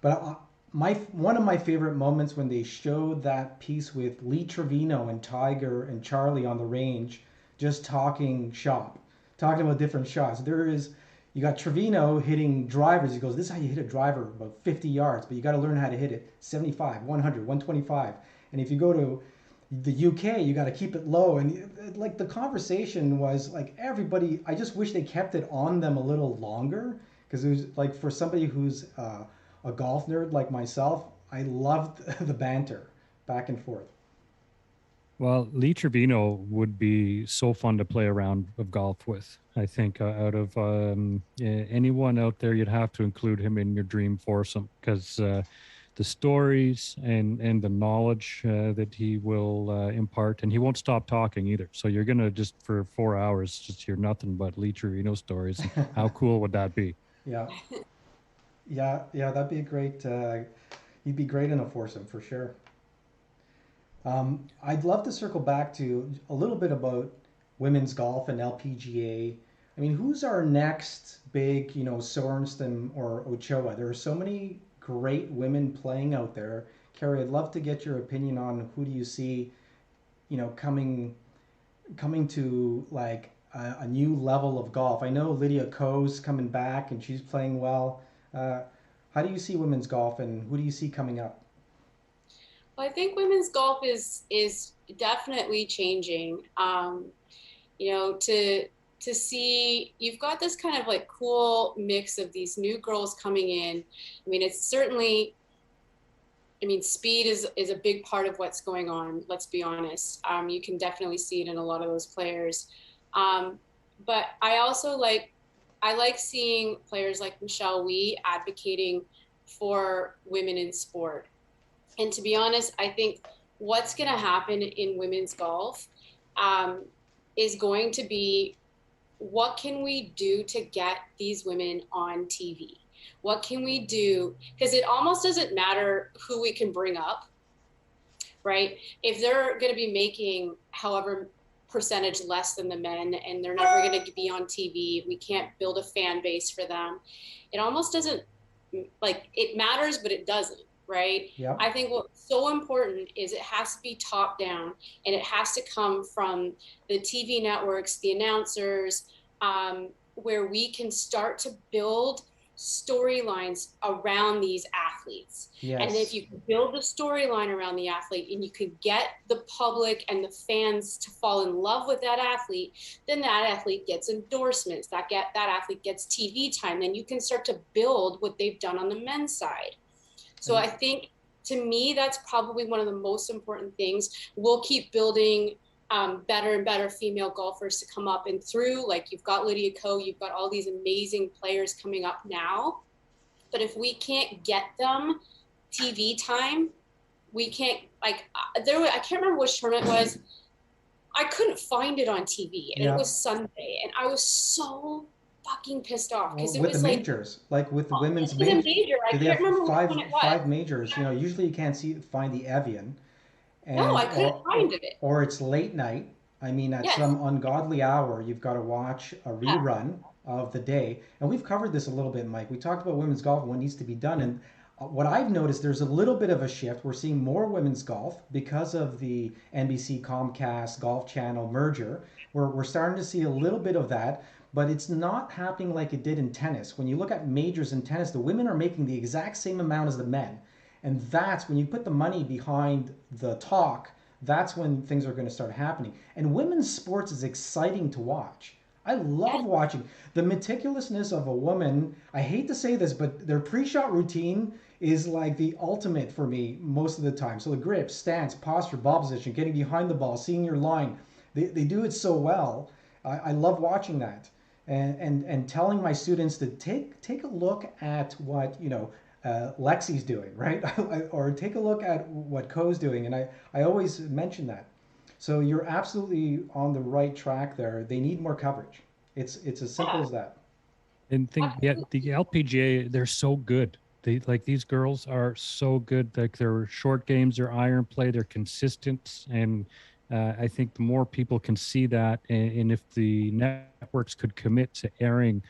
but my one of my favorite moments when they showed that piece with Lee Trevino and Tiger and Charlie on the range, just talking shop, talking about different shots. You got Trevino hitting drivers. He goes, this is how you hit a driver about 50 yards, but you got to learn how to hit it 75, 100, 125. And if you go to the UK, you got to keep it low. And like the conversation was like everybody, I just wish they kept it on them a little longer, because it was like for somebody who's a golf nerd like myself, I loved the banter back and forth. Well, Lee Trevino would be so fun to play around of golf with. I think out of anyone out there, you'd have to include him in your dream foursome because the stories and the knowledge that he will impart, and he won't stop talking either. So you're gonna just for 4 hours just hear nothing but Lee Trevino stories. And how cool would that be? Yeah, yeah, that'd be a great. He'd be great in a foursome for sure. I'd love to circle back to a little bit about women's golf and LPGA. I mean, who's our next big, Sorensen or Ochoa? There are so many great women playing out there. Keri, I'd love to get your opinion on who do you see, coming to like a new level of golf. I know Lydia Ko's coming back and she's playing well. Uh, how do you see women's golf and who do you see coming up? Well, I think women's golf is definitely changing. To see you've got this kind of like cool mix of these new girls coming in. I mean, it's certainly. I mean, speed is a big part of what's going on. Let's be honest. You can definitely see it in a lot of those players. Um, but I like seeing players like Michelle Wie advocating for women in sport. And to be honest, I think what's going to happen in women's golf um, is going to be what can we do to get these women on TV? What can we do? Because it almost doesn't matter who we can bring up, right? If they're going to be making however percentage less than the men and they're never going to be on TV, we can't build a fan base for them. It almost doesn't like it matters, but it doesn't. Right. Yeah. I think what's so important is it has to be top down and it has to come from the TV networks, the announcers, where we can start to build storylines around these athletes. Yes. And if you can build the storyline around the athlete and you can get the public and the fans to fall in love with that athlete, then that athlete gets endorsements, that athlete gets TV time. Then you can start to build what they've done on the men's side. So I think to me, that's probably one of the most important things. We'll keep building better and better female golfers to come up and through. Like you've got Lydia Ko, you've got all these amazing players coming up now. But if we can't get them TV time, we can't I can't remember which tournament it was. I couldn't find it on TV and It was Sunday and I was so fucking pissed off because with the majors, like with the women's majors. Major. I can't remember which one it was. Five majors. Usually you can't find the Evian. And, no, I couldn't find it. Or it's late night. I mean, at some ungodly hour, you've got to watch a rerun of the day. And we've covered this a little bit, Mike. We talked about women's golf and what needs to be done. And what I've noticed, there's a little bit of a shift. We're seeing more women's golf because of the NBC Comcast Golf Channel merger. We're starting to see a little bit of that. But it's not happening like it did in tennis. When you look at majors in tennis, the women are making the exact same amount as the men. And that's when you put the money behind the talk, that's when things are going to start happening. And women's sports is exciting to watch. I love watching the meticulousness of a woman. I hate to say this, but their pre-shot routine is like the ultimate for me most of the time. So the grip, stance, posture, ball position, getting behind the ball, seeing your line, they do it so well. I love watching that. And telling my students to take a look at what Lexi's doing, right? Or take a look at what Ko's doing, and I always mention that. So you're absolutely on the right track there. They need more coverage. It's as simple as that. And the LPGA, they're so good. They like these girls are so good. Like their short games, their iron play, they're consistent, and I think the more people can see that, and if the networks could commit to airing,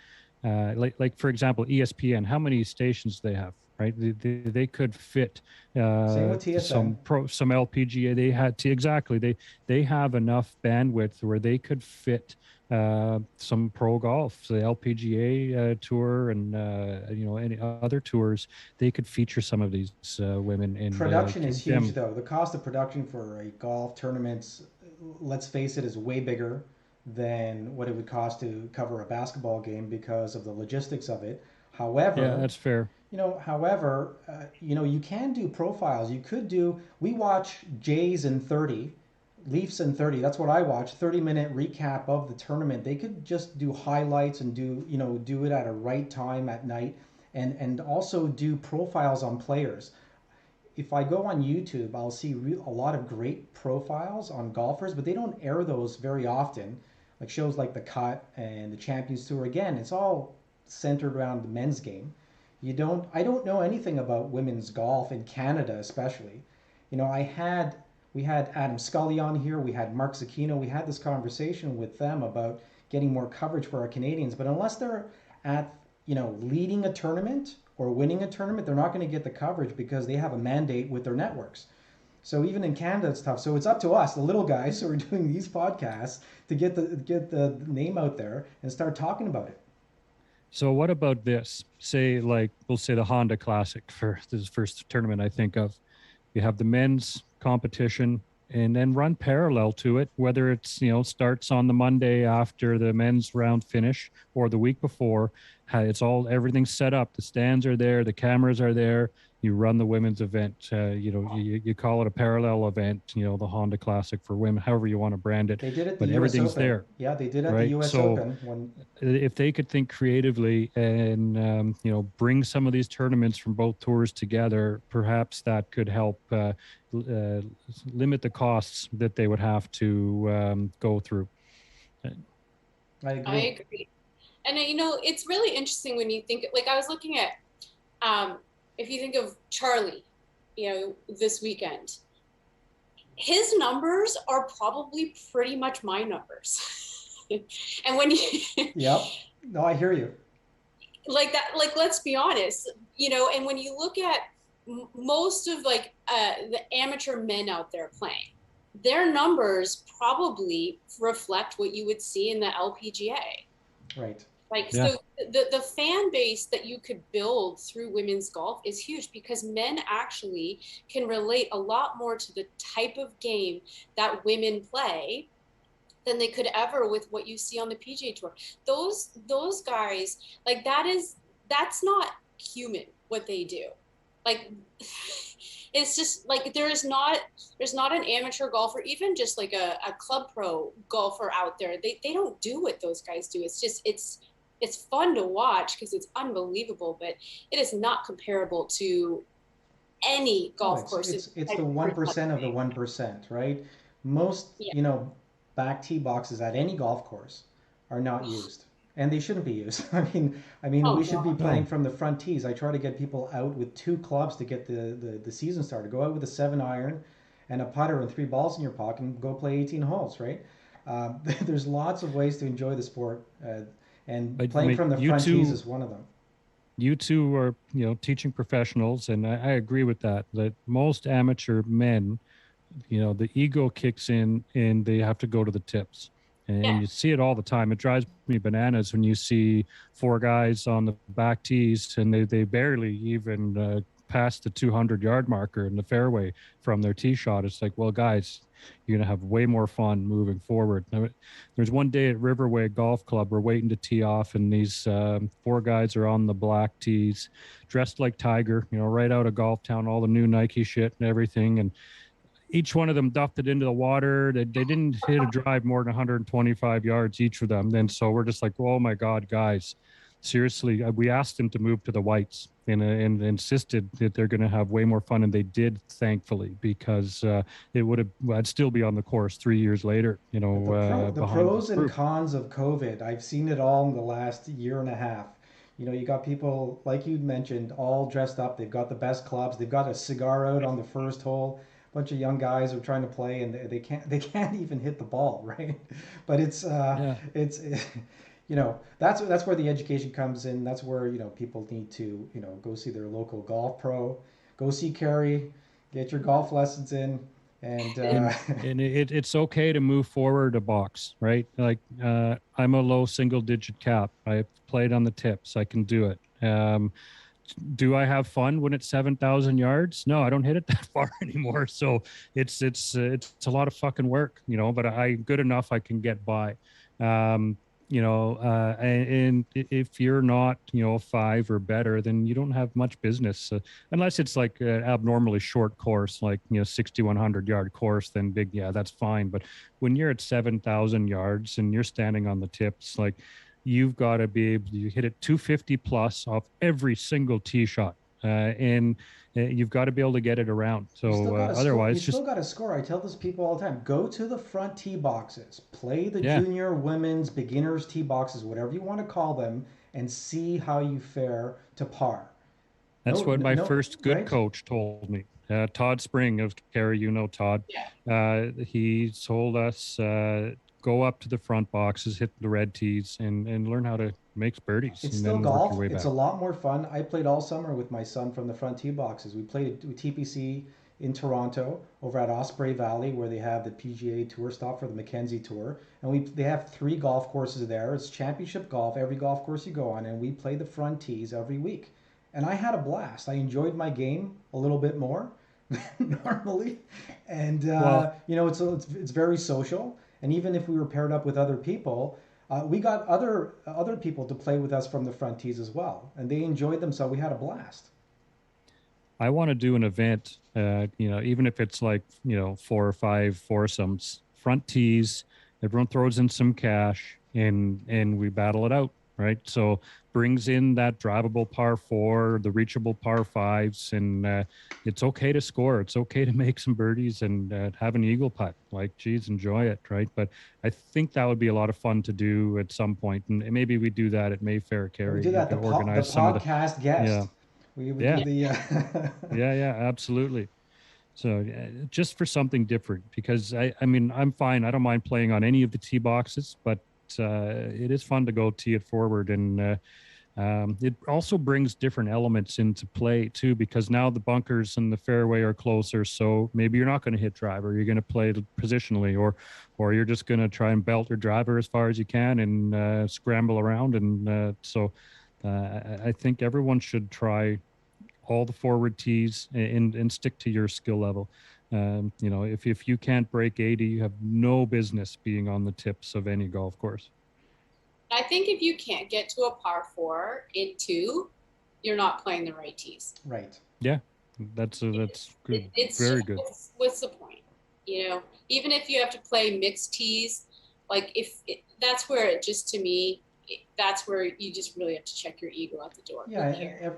like for example, ESPN, how many stations they have, right? They could fit Same with TSN. some LPGA. They had to exactly. They have enough bandwidth where they could fit some pro golf, so the LPGA tour, and any other tours. They could feature some of these women in production is huge though. The cost of production for a golf tournament, let's face it, is way bigger than what it would cost to cover a basketball game because of the logistics of it. Yeah, However, that's fair. you can do profiles. You could do. We watch Jays in 30, Leafs in 30. That's what I watch. 30-minute recap of the tournament. They could just do highlights and do it at a right time at night, and also do profiles on players. If I go on YouTube, I'll see a lot of great profiles on golfers, but they don't air those very often. Like shows like The Cut and the Champions Tour. Again, it's all centered around the men's game. I don't know anything about women's golf in Canada, especially. We had Adam Scully on here. We had Mark Zucchino. We had this conversation with them about getting more coverage for our Canadians. But unless they're at leading a tournament or winning a tournament, they're not going to get the coverage because they have a mandate with their networks. So even in Canada, it's tough. So it's up to us, the little guys who are doing these podcasts, to get the name out there and start talking about it. So what about this? Say, like, we'll say the Honda Classic for this first tournament I think of. You have the men's competition and then run parallel to it, whether it's, starts on the Monday after the men's round finish or the week before. Everything's set up. The stands are there. The cameras are there. You run the women's event. You call it a parallel event, the Honda Classic for women, however you want to brand it. They did it but the everything's US Open. there. Yeah, they did at the Right? US So Open. When if they could think creatively and bring some of these tournaments from both tours together, perhaps that could help limit the costs that they would have to go through. I agree. I agree. And it's really interesting when you think, like, I was looking at, if you think of Charlie, this weekend, his numbers are probably pretty much my numbers. And when you, Yep. No, I hear you. like that, like, let's be honest, and when you look at most of the amateur men out there playing, their numbers probably reflect what you would see in the LPGA. Right. So the fan base that you could build through women's golf is huge because men actually can relate a lot more to the type of game that women play than they could ever with what you see on the PGA Tour. Those guys, like, that's not human what they do. Like, it's just like there's not an amateur golfer, even just like a club pro golfer out there. They don't do what those guys do. It's just it's fun to watch because it's unbelievable, but it is not comparable to any golf course. It's the 1% of the 1%, right? Most back tee boxes at any golf course are not used, and they shouldn't be used. We should be playing from the front tees. I try to get people out with 2 clubs to get the season started. Go out with a 7-iron and a putter and 3 balls in your pocket and go play 18 holes, right? There's lots of ways to enjoy the sport, and playing from the front tees is one of them. You two are, teaching professionals, and I agree with that most amateur men, the ego kicks in and they have to go to the tips. And you see it all the time. It drives me bananas when you see 4 guys on the back tees and they barely even pass the 200-yard marker in the fairway from their tee shot. It's like, well, guys, you're going to have way more fun moving forward. There's one day at Riverway Golf Club, we're waiting to tee off, and these 4 guys are on the black tees, dressed like Tiger, right out of Golf Town, all the new Nike shit and everything. And each one of them dumped it into the water. They didn't hit a drive more than 125 yards, each of them. Then so we're just like, oh my God, guys, seriously. We asked them to move to the whites and insisted that they're going to have way more fun. And they did, thankfully, because I'd still be on the course 3 years later, the pros and cons of COVID. I've seen it all in the last year and a half. You got people, like you mentioned, all dressed up. They've got the best clubs. They've got a cigar out on the first hole. Bunch of young guys are trying to play and they can't even hit the ball, right? But it's that's where the education comes in. That's where people need to go see their local golf pro, go see Keri, get your golf lessons in, and it's okay to move forward a box, right? Like I'm a low single digit cap. I played on the tips. I can do it. Do I have fun when it's 7,000 yards? No, I don't hit it that far anymore. So it's a lot of fucking work, but I'm good enough I can get by. And if you're not, 5 or better, then you don't have much business, unless it's like an abnormally short course, like, 6,100 yard course, then yeah, that's fine. But when you're at 7,000 yards and you're standing on the tips, like, you've got to be able to hit it 250 plus off every single tee shot. And you've got to be able to get it around. You still So got to score. You otherwise, still just, got to score. I tell this people all the time. Go to the front tee boxes. Play the yeah, junior, women's, beginners tee boxes, whatever you want to call them, and see how you fare to par. that's No, what my no, first good right? coach told me. Todd Spring of Kerry, Todd. Yeah. He told us, go up to the front boxes, hit the red tees, and learn how to make birdies, It's and still then work your golf. way It's back. a lot more fun. I played all summer with my son from the front tee boxes. We played TPC in Toronto over at Osprey Valley, where they have the PGA Tour stop for the Mackenzie Tour, and they have 3 golf courses there. It's championship golf every golf course you go on, and we play the front tees every week. And I had a blast. I enjoyed my game a little bit more than normally, and Well, it's very social. And even if we were paired up with other people, we got other people to play with us from the front tees as well, and they enjoyed them. So we had a blast. I want to do an event, even if it's like, 4 or 5 foursomes, front tees, everyone throws in some cash, and we battle it out, right? So brings in that drivable par four, the reachable par fives, and it's okay to score. It's okay to make some birdies and have an eagle putt. Like, geez, enjoy it, right? But I think that would be a lot of fun to do at some point, and maybe we do that at Mayfair, And we Kerry. did You that could the organize some of the, podcast yeah, guest. We would do yeah, the yeah, absolutely. So just for something different, because I mean, I'm fine. I don't mind playing on any of the tee boxes, but it is fun to go tee it forward. And it also brings different elements into play too, because now the bunkers and the fairway are closer. So maybe you're not going to hit driver. You're going to play it positionally, or you're just going to try and belt your driver as far as you can and scramble around. And I think everyone should try all the forward tees and stick to your skill level. If you can't break 80, you have no business being on the tips of any golf course. I think if you can't get to a par 4 in 2, you're not playing the right tees. right. Yeah, that's good. It's Very just, good. what's the point? Even if you have to play mixed tees, like that's where it just, to me, that's where you just really have to check your ego at the door. Yeah,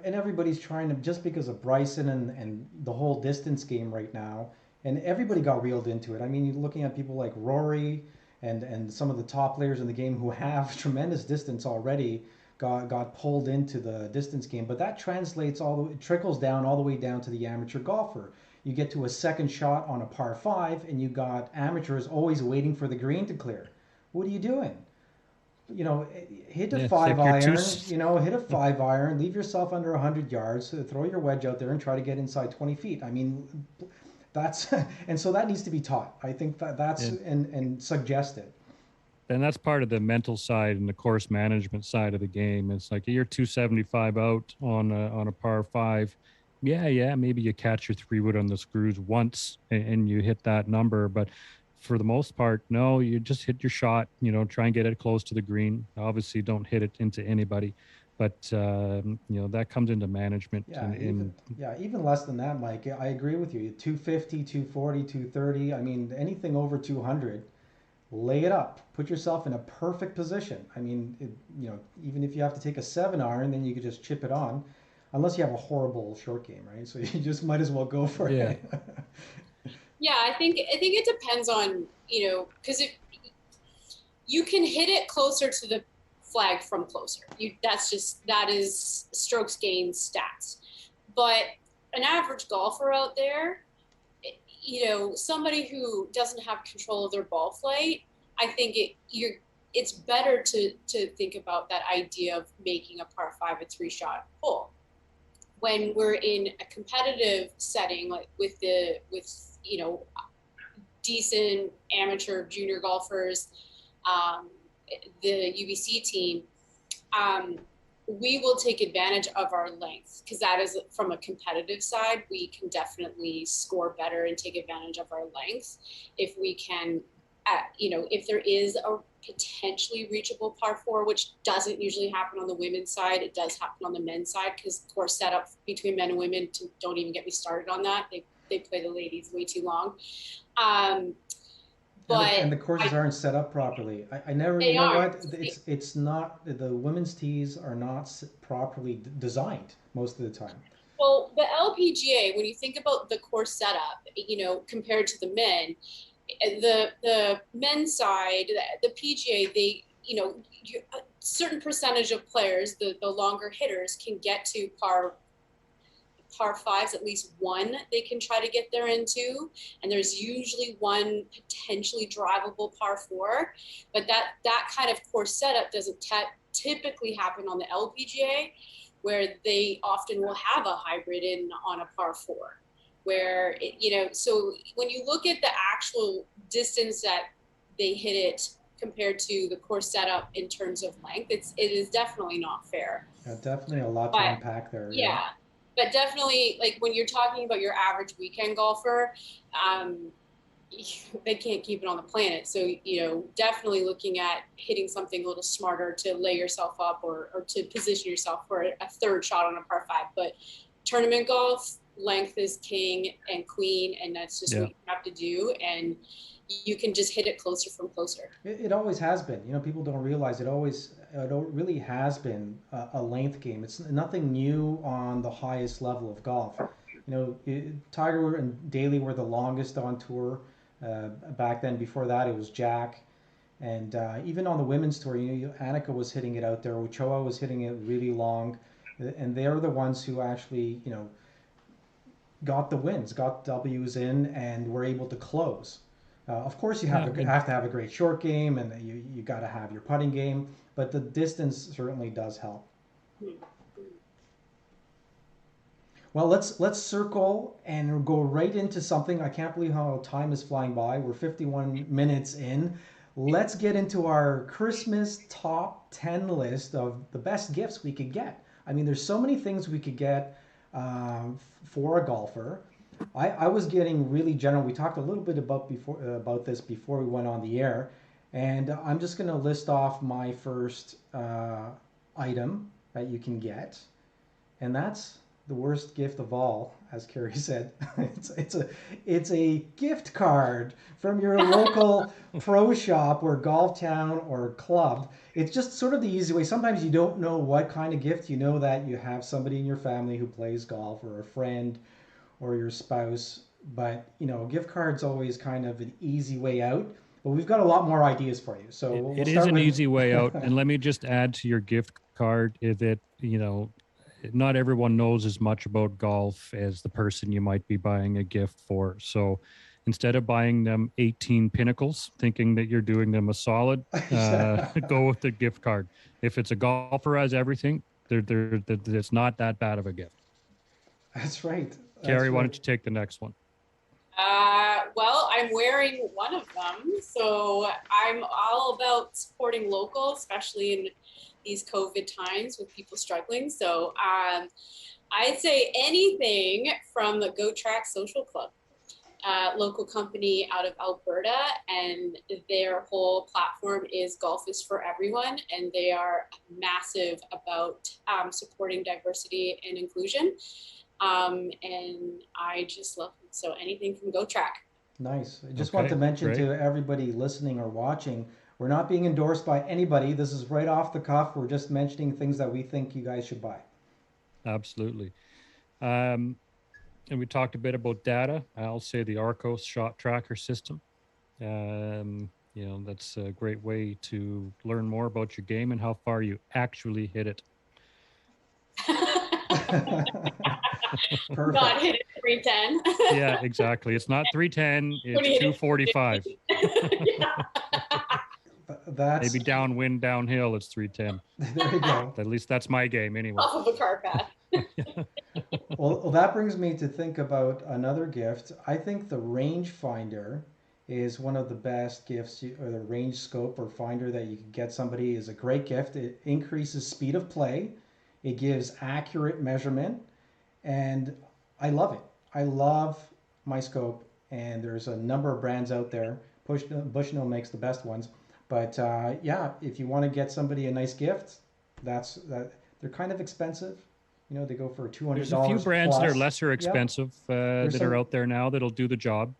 and everybody's trying to, just because of Bryson and the whole distance game right now, and everybody got reeled into it. I mean, you're looking at people like Rory and some of the top players in the game who have tremendous distance already got pulled into the distance game, but that translates it trickles down all the way down to the amateur golfer. You get to a second shot on a par 5, and you got amateurs always waiting for the green to clear. What are you doing? Hit a Yeah, it's five like you're too. iron, hit a 5 iron, leave yourself under 100 yards, throw your wedge out there and try to get inside 20 feet. I mean, that's, and so that needs to be taught. I think that's, And and suggested. and that's part of the mental side and the course management side of the game. It's like you're 275 out on a par 5. Yeah, maybe you catch your 3 wood on the screws once and you hit that number, but for the most part, no, you just hit your shot. Try and get it close to the green. Obviously, don't hit it into anybody, but that comes into management. Yeah, And even less than that, Mike. I agree with you. 250, 240, 230. I mean, anything over 200, lay it up. Put yourself in a perfect position. I mean, even if you have to take a 7 iron, then you could just chip it on, unless you have a horrible short game, right? So you just might as well go for yeah, it. Yeah, I think it depends on, because if you can hit it closer to the flag from closer, that is strokes gained stats. But an average golfer out there, somebody who doesn't have control of their ball flight, I think it's better to think about that idea of making a par 5 a 3-shot hole. When we're in a competitive setting, like with decent amateur junior golfers, the UBC team, we will take advantage of our length, because that is, from a competitive side, we can definitely score better and take advantage of our length if we can if there is a potentially reachable par four, which doesn't usually happen on the women's side, it does happen on the men's side because course setup between men and women, don't even get me started on that. They play the ladies way too long. And the courses aren't set up properly. I never, you know what? It's not, the women's tees are not properly designed most of the time. Well, the LPGA, when you think about the course setup, compared to the men, the men's side, the PGA, they, a certain percentage of players, the longer hitters, can get to par fives, at least one they can try to get there into, and there's usually one potentially drivable par four, but that kind of course setup doesn't typically happen on the LPGA, where they often will have a hybrid in on a par four, where so when you look at the actual distance that they hit it compared to the course setup in terms of length, it is definitely not fair. Yeah, definitely a lot to unpack there. Yeah. But definitely, like when you're talking about your average weekend golfer, they can't keep it on the planet. So, definitely looking at hitting something a little smarter to lay yourself up or to position yourself for a third shot on a par five. But tournament golf, length is king and queen, and that's just what you have to do. And you can just hit it closer from closer. It always has been. People don't realize it really has been a length game. It's nothing new on the highest level of golf. Tiger and Daly were the longest on tour back then. Before that, it was Jack. And even on the women's tour, Annika was hitting it out there. Ochoa was hitting it really long. And they're the ones who actually, got the wins, got W's in, and were able to close. Of course, you have to have a great short game, and you got to have your putting game, but the distance certainly does help. Well, let's circle and go right into something. I can't believe how time is flying by. We're 51 minutes in. Let's get into our Christmas top 10 list of the best gifts we could get. I mean, there's so many things we could get for a golfer. I was getting really general. We talked a little bit about this before we went on the air, and I'm just going to list off my first item that you can get, and that's the worst gift of all, as Keri said. It's a gift card from your local pro shop or golf town or club. It's just sort of the easy way. Sometimes you don't know what kind of gift. You know that you have somebody in your family who plays golf, or a friend, or your spouse. But a gift card's always kind of an easy way out. But we've got a lot more ideas for you. So it is an easy way out. And let me just add to your gift card that not everyone knows as much about golf as the person you might be buying a gift for. So instead of buying them 18 pinnacles, thinking that you're doing them a solid, go with the gift card. If it's a golfer who has everything, it's not that bad of a gift. That's right. Keri, why don't you take the next one? Well, I'm wearing one of them, so I'm all about supporting local, especially in these COVID times with people struggling. So I'd say anything from the Go Track Social Club, local company out of Alberta, and their whole platform is Golf is for Everyone, and they are massive about supporting diversity and inclusion. And I just love it. So anything from Go Track. Nice. I just want to mention to everybody listening or watching, we're not being endorsed by anybody. This is right off the cuff. We're just mentioning things that we think you guys should buy. Absolutely. And we talked a bit about data. I'll say the Arcos shot tracker system. That's a great way to learn more about your game and how far you actually hit it. Not hit it 310. Yeah, exactly. It's not 310, it's 245. That's maybe downwind, downhill, it's 310. There you go. At least that's my game anyway. Off of a car path. Well, that brings me to think about another gift. I think the rangefinder is one of the best gifts, or the range scope or finder that you can get somebody is a great gift. It increases speed of play. It gives accurate measurement, and I love it. I love my scope, and there's a number of brands out there, Bushnell makes the best ones. But yeah, if you want to get somebody a nice gift, that they're kind of expensive. You know, they go for There's a few $200 brands that are plus. lesser Yeah, expensive there's that are some. out there now that'll do the job.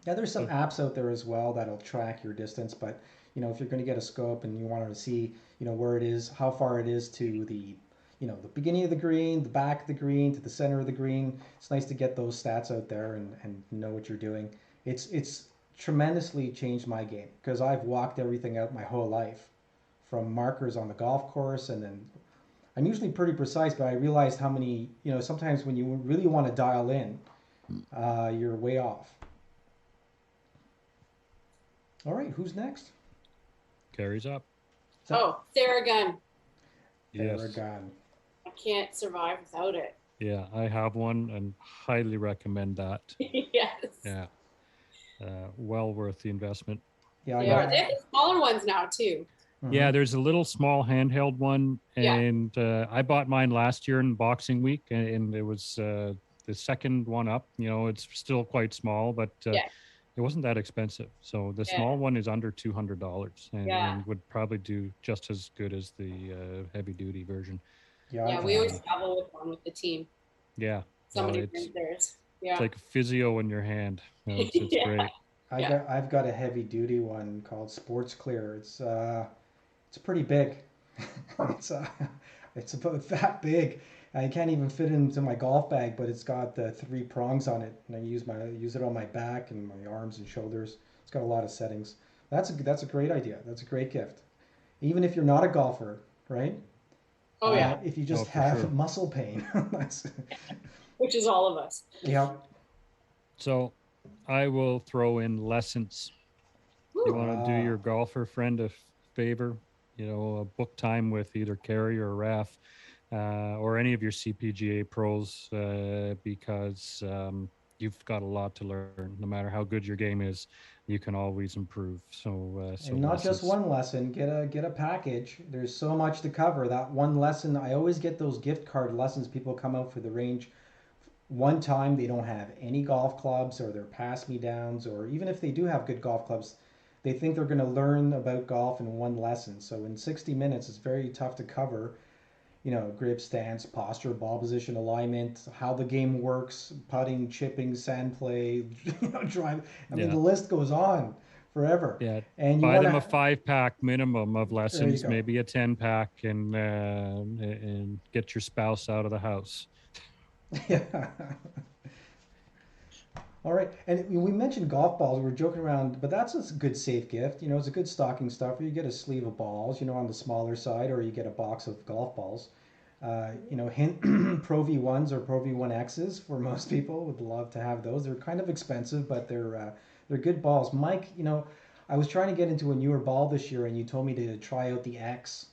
Yeah, there's some So, apps out there as well that'll track your distance. But you know, if you're going to get a scope and you want to see, you know, where it is, how far it is to the, you know, the beginning of the green, the back of the green, to the center of the green, it's nice to get those stats out there and know what you're doing. It's tremendously changed my game because I've walked everything out my whole life, from markers on the golf course, and then I'm usually pretty precise, but I realized how many, you know, sometimes when you really want to dial in, you're way off. All right, who's next? carries up. Oh, Theragun. Yes. Theragun. I can't survive without it. Yeah, I have one and highly recommend that. Yes. Yeah. Well worth the investment. Yeah, I They are. got. They have the smaller ones now too. Yeah, there's a little small handheld one, Yeah. and I bought mine last year in Boxing Week, and it was the second one up. You know, it's still quite small, but Yeah. it wasn't that expensive. So the Yeah. small one is under $200, Yeah. and would probably do just as good as the heavy duty version. Yeah, we always travel with one with the team. Yeah, Somebody brings theirs. Yeah. It's like a physio in your hand. You know, it's Yeah. great. I've got a heavy duty one called Sports Clear. It's pretty big. it's it's about that big. I can't even fit it into my golf bag, but it's got the three prongs on it, and I use it on my back and my arms and shoulders. It's got a lot of settings. That's a great idea. That's a great gift. Even if you're not a golfer, right? Oh yeah. If you just for have sure. muscle pain, that's Which is all of us. yeah. So I will throw in lessons. You want to do your golfer friend a favor, you know, a book time with either Keri or Raf, or any of your CPGA pros, because you've got a lot to learn. No matter how good your game is, you can always improve. So And not just lessons. one lesson. Get a package. There's so much to cover. That one lesson, I always get those gift card lessons. People come out for the range one time, they don't have any golf clubs, or they're pass me downs, or even if they do have good golf clubs, they think they're going to learn about golf in one lesson. So in 60 minutes, it's very tough to cover, you know, grip, stance, posture, ball position, alignment, how the game works, putting, chipping, sand play, you know, drive. I mean, Yeah. the list goes on forever. Yeah. And you Buy want them a to. 5-pack minimum of There you lessons, go. maybe a 10-pack, and get your spouse out of the house. Yeah. All right, and we mentioned golf balls. We were joking around, but that's a good safe gift. You know, it's a good stocking stuffer. You get a sleeve of balls, you know, on the smaller side, or you get a box of golf balls. You know, hint Pro V1s or Pro V1Xs for most people would love to have those. They're kind of expensive, but they're good balls. Mike, you know, I was trying to get into a newer ball this year, and you told me to try out the X.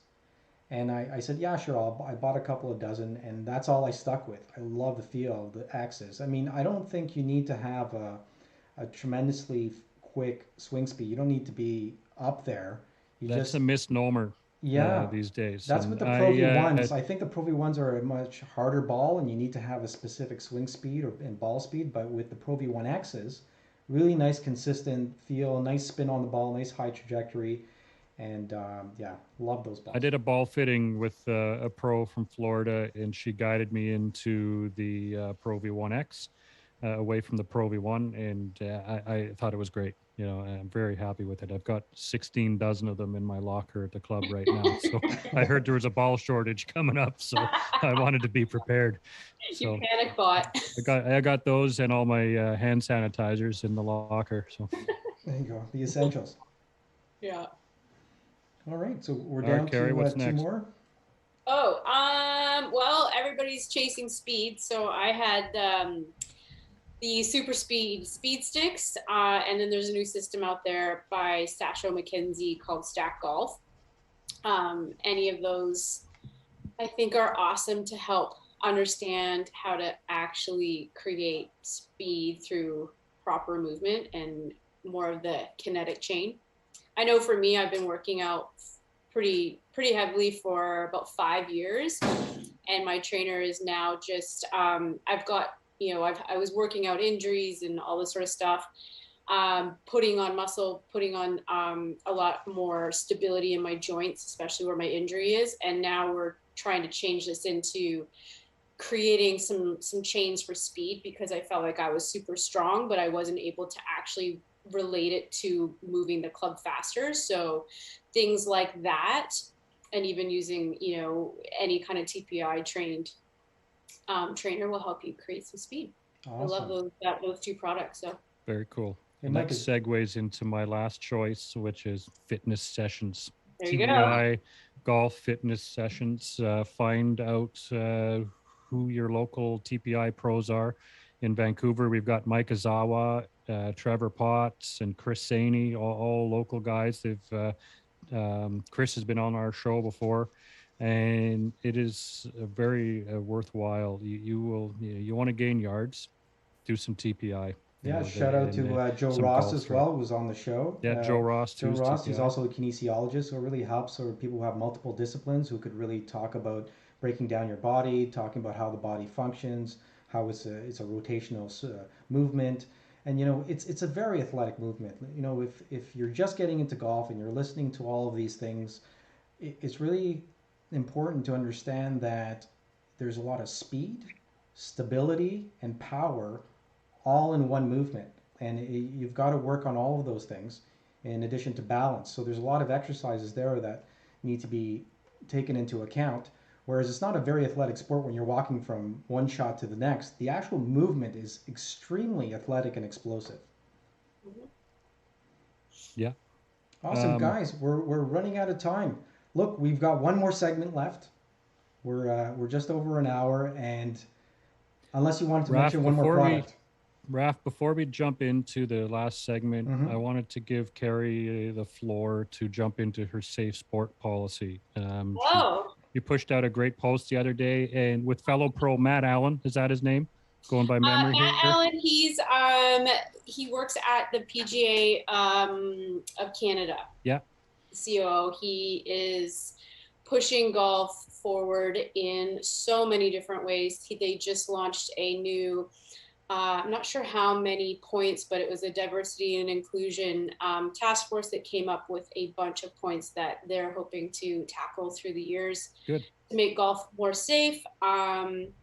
And I said, yeah, sure. I bought a couple of dozen, and that's all I stuck with. I love the feel of the X's. I mean, I don't think you need to have a tremendously quick swing speed. You don't need to be up there. You That's just, a misnomer yeah, these days. that's And with the Pro V1s. I think the Pro V1s are a much harder ball, and you need to have a specific swing speed and ball speed. But with the Pro V1Xs, really nice, consistent feel, nice spin on the ball, nice high trajectory. And yeah, love those balls. I did a ball fitting with a pro from Florida, and she guided me into the Pro V1X, away from the Pro V1, and I thought it was great. You know, I'm very happy with it. I've got 16 dozen of them in my locker at the club right now. So I heard there was a ball shortage coming up, so I wanted to be prepared. So You panic bought. I got those and all my hand sanitizers in the locker. So There you go, the essentials. Yeah. All right, so we're All right, down Keri, to what's two next? more. Oh, well, everybody's chasing speed, so I had the super speed sticks, and then there's a new system out there by Sasho McKenzie called Stack Golf. Any of those, I think, are awesome to help understand how to actually create speed through proper movement and more of the kinetic chain. I know for me, I've been working out pretty heavily for about 5 years, and my trainer is now just I've got, you know, I was working out injuries and all this sort of stuff, putting on muscle, putting on a lot more stability in my joints, especially where my injury is. And now we're trying to change this into creating some chains for speed, because I felt like I was super strong, but I wasn't able to actually relate it to moving the club faster. So things like that, and even using, you know, any kind of TPI trained trainer will help you create some speed. I love Awesome. those two products. So Very cool. Hey, And that Mike is. segues into my last choice, which is fitness sessions. there you go. TPI golf fitness sessions. Find out who your local TPI pros are. In Vancouver, we've got Mike Azawa, Trevor Potts, and Chris Saney, all local guys. Chris has been on our show before, and it is a very worthwhile. You want to gain yards, do some TPI. Yeah, shout out to Joe Some Ross golf, as right? well, who's on the show. Yeah, Joe Ross Joe too, Ross, he's TPI. also a kinesiologist, so it really helps for people who have multiple disciplines who could really talk about breaking down your body, talking about how the body functions, how it's a rotational movement, and you know it's a very athletic movement. You know, if you're just getting into golf and you're listening to all of these things, it's really important to understand that there's a lot of speed, stability, and power all in one movement. And you've got to work on all of those things in addition to balance. So there's a lot of exercises there that need to be taken into account. Whereas it's not a very athletic sport when you're walking from one shot to the next. The actual movement is extremely athletic and explosive. Mhm. Yeah. Awesome, guys. We're running out of time. Look, we've got one more segment left. We're just over an hour, and unless you wanted to Raf, mention one more product. Before we jump into the last segment, Mm-hmm. I wanted to give Keri the floor to jump into her safe sport policy. Oh, You pushed out a great post the other day, and with fellow pro Matt Allen, is that his name? Going by memory Matt here. Allen, he works at the PGA of Canada. Yeah. COO. He is pushing golf forward in so many different ways. They just launched a new, I'm not sure how many points, but it was a diversity and inclusion task force that came up with a bunch of points that they're hoping to tackle through the years. Good. To make golf more safe. And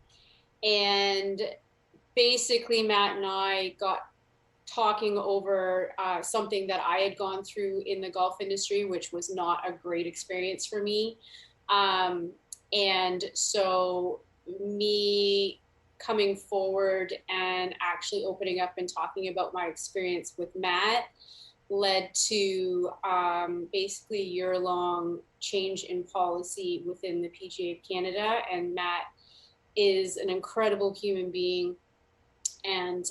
basically, Matt and I got talking over something that I had gone through in the golf industry, which was not a great experience for me. And so me coming forward and actually opening up and talking about my experience with Matt led to basically a year-long change in policy within the PGA of Canada. And Matt is an incredible human being. And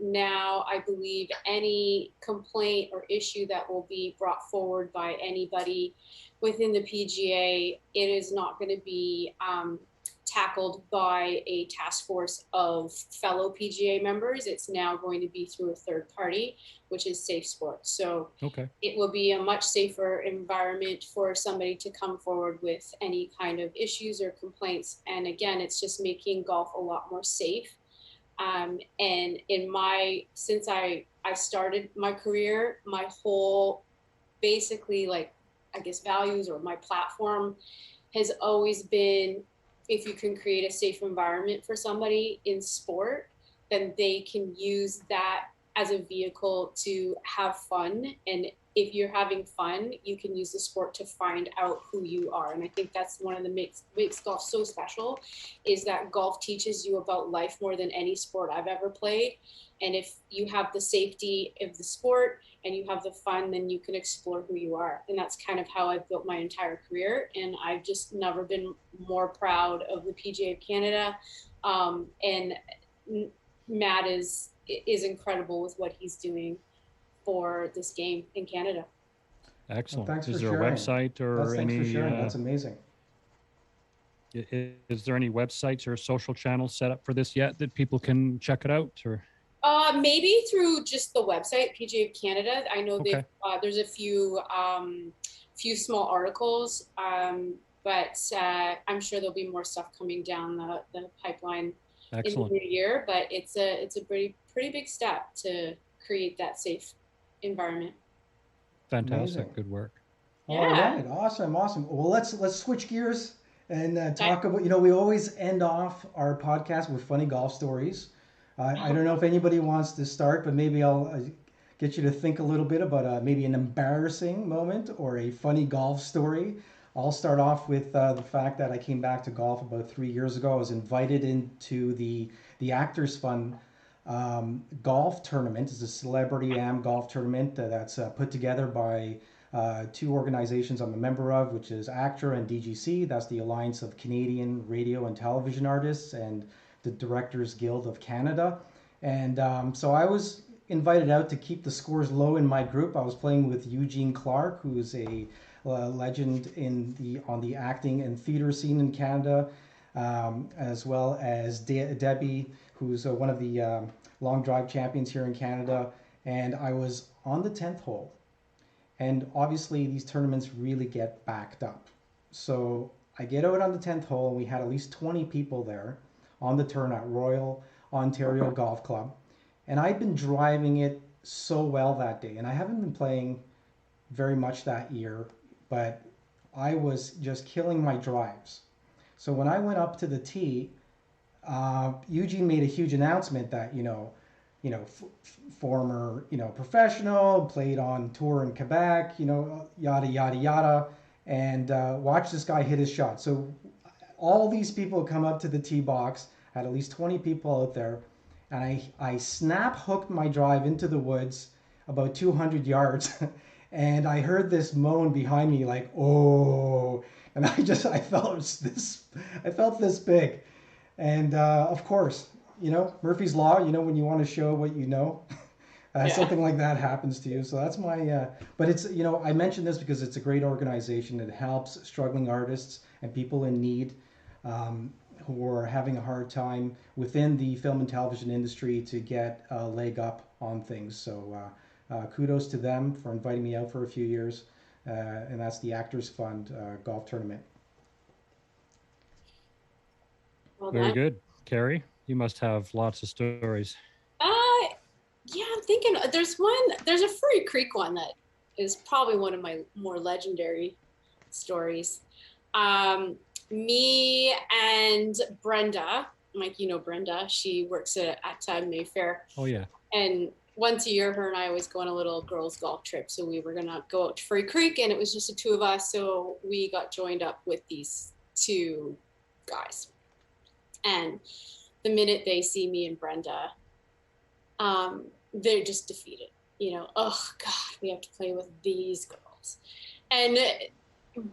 now I believe any complaint or issue that will be brought forward by anybody within the PGA, it is not going to be tackled by a task force of fellow PGA members. It's now going to be through a third party, which is Safe Sports. So okay. It will be a much safer environment for somebody to come forward with any kind of issues or complaints. And again, it's just making golf a lot more safe. And since I started my career, my whole basically like, I guess, values or my platform has always been, if you can create a safe environment for somebody in sport, then they can use that as a vehicle to have fun. And if you're having fun, you can use the sport to find out who you are. And I think that's one of the makes golf so special, is that golf teaches you about life more than any sport I've ever played. And if you have the safety of the sport and you have the fun, then you can explore who you are. And that's kind of how I've built my entire career. And I've just never been more proud of the PGA of Canada. And Matt is incredible with what he's doing for this game in Canada. Excellent. Well, thanks Is for there sharing. a website or Thanks for any? sharing. That's amazing. Is there any websites or social channels set up for this yet that people can check it out? Or maybe through just the website PGA of Canada. I know okay. There's a few small articles, but I'm sure there'll be more stuff coming down the pipeline. Excellent. In the new year. But it's a pretty big step to create that safe environment. Fantastic. Amazing. Good work. All Yeah. right, awesome, awesome. Well, let's switch gears and Okay. talk about. We always end off our podcast with funny golf stories. I don't know if anybody wants to start, but maybe I'll get you to think a little bit about maybe an embarrassing moment or a funny golf story. I'll start off with the fact that I came back to golf about 3 years ago. I was invited into the Actors Fund golf tournament. It's a celebrity am golf tournament that's put together by two organizations I'm a member of, which is ACTRA and DGC. That's the Alliance of Canadian Radio and Television Artists, and the Directors Guild of Canada. And so I was invited out to keep the scores low in my group. I was playing with Eugene Clark, who's a legend on the acting and theater scene in Canada, as well as Debbie, who's one of the long drive champions here in Canada. And I was on the 10th hole. And obviously, these tournaments really get backed up. So I get out on the 10th hole, and we had at least 20 people there on the turn at Royal Ontario Golf Club. And I'd been driving it so well that day. And I haven't been playing very much that year, but I was just killing my drives. So when I went up to the tee, Eugene made a huge announcement that, former, professional, played on tour in Quebec, yada, yada, yada, and watch this guy hit his shot. So all these people come up to the tee box, had at least 20 people out there, and I snap hooked my drive into the woods about 200 yards, and I heard this moan behind me like, oh, and I felt this big. And of course, Murphy's Law, when you want to show what you know, something like that happens to you. So that's my, but it's, I mentioned this because it's a great organization. It helps struggling artists and people in need who are having a hard time within the film and television industry to get a leg up on things. So kudos to them for inviting me out for a few years. And that's the Actors Fund golf tournament. Well Very done. good. Keri, you must have lots of stories. Yeah, I'm thinking there's a Furry Creek one that is probably one of my more legendary stories. Me and Brenda, Mike, Brenda, she works at Mayfair. Oh, yeah. And once a year, her and I always go on a little girls' golf trip. So we were going to go out to Furry Creek, and it was just the two of us. So we got joined up with these two guys. And the minute they see me and Brenda, they're just defeated. Oh God, we have to play with these girls. And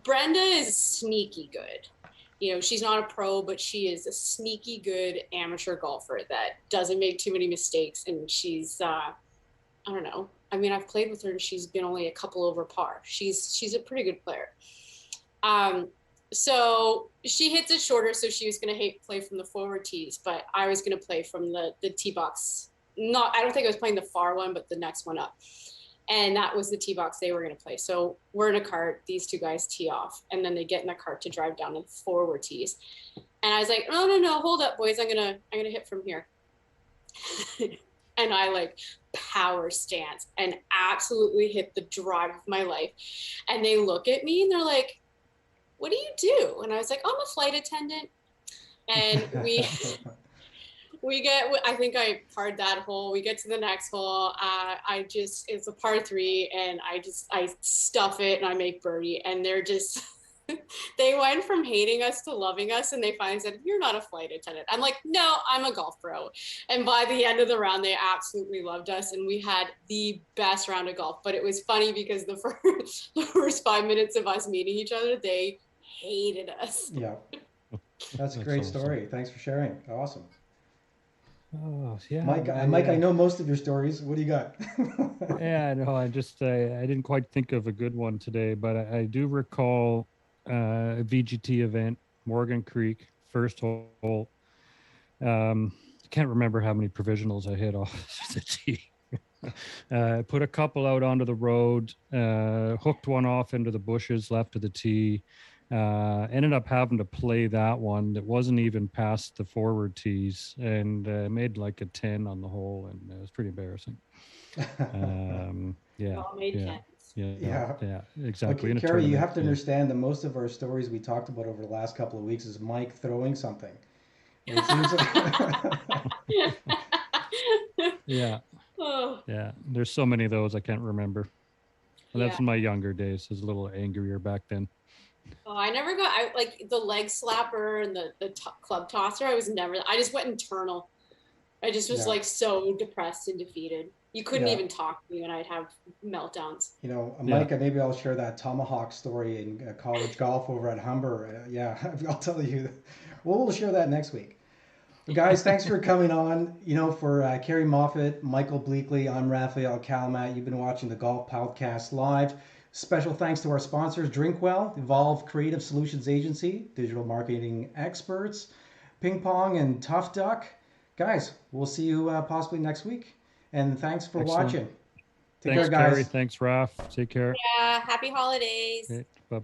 Brenda is sneaky good. She's not a pro, but she is a sneaky good amateur golfer that doesn't make too many mistakes. And she's, I don't know. I mean, I've played with her and she's been only a couple over par. She's a pretty good player. So she hits it shorter, so she was going to play from the forward tees, but I was going to play from the tee box. I don't think I was playing the far one, but the next one up. And that was the tee box they were going to play. So we're in a cart, these two guys tee off, and then they get in the cart to drive down the forward tees. And I was like, no, hold up, boys. I'm going to hit from here. And I power stance and absolutely hit the drive of my life. And they look at me and they're like, what do you do? And I was like, I'm a flight attendant. And I think I parred that hole. We get to the next hole. It's a par 3 and I stuff it and I make birdie, and they're just, they went from hating us to loving us, and they finally said, you're not a flight attendant. I'm like, no, I'm a golf pro. And by the end of the round, they absolutely loved us, and we had the best round of golf. But it was funny because the first 5 minutes of us meeting each other, they hated us. Yeah. That's a great awesome. Story. Thanks for sharing. Awesome. Oh, yeah. Mike, I know most of your stories. What do you got? Yeah, no, I didn't quite think of a good one today, but I do recall a VGT event, Morgan Creek, first hole. Can't remember how many provisionals I hit off the tee. Put a couple out onto the road, hooked one off into the bushes left of the tee, Ended up having to play that one. It wasn't even past the forward tees, and made like a 10 on the hole, and it was pretty embarrassing. We Yeah, all made yeah, tens. Yeah. yeah, exactly. Okay, In a Keri, you tournament, have to yeah. understand that most of our stories we talked about over the last couple of weeks is Mike throwing something. And it seems like Yeah, Oh, yeah. There's so many of those I can't remember. And yeah. that's in my younger days. I was a little angrier back then. Oh, I never got, I like the leg slapper and the club tosser. I was never, I just went internal. I just was yeah, like so depressed and defeated. You couldn't yeah. even talk to me and I'd have meltdowns. Yeah. Mike, maybe I'll share that tomahawk story in college golf over at Humber. Yeah, I'll tell you. We'll share that next week. But guys, thanks for coming on. For Keri Moffat, Michael Bleackley, I'm Rafael Kalamat. You've been watching the Golf Podcast Live. Special thanks to our sponsors, Drinkwell, Evolve Creative Solutions Agency, digital marketing experts, Ping Pong, and Tough Duck. Guys, we'll see you possibly next week. And thanks for Excellent. watching. Take care, Thanks, Carrie. guys. Thanks, Raf. Take care. Yeah, happy holidays. Okay. Bye bye.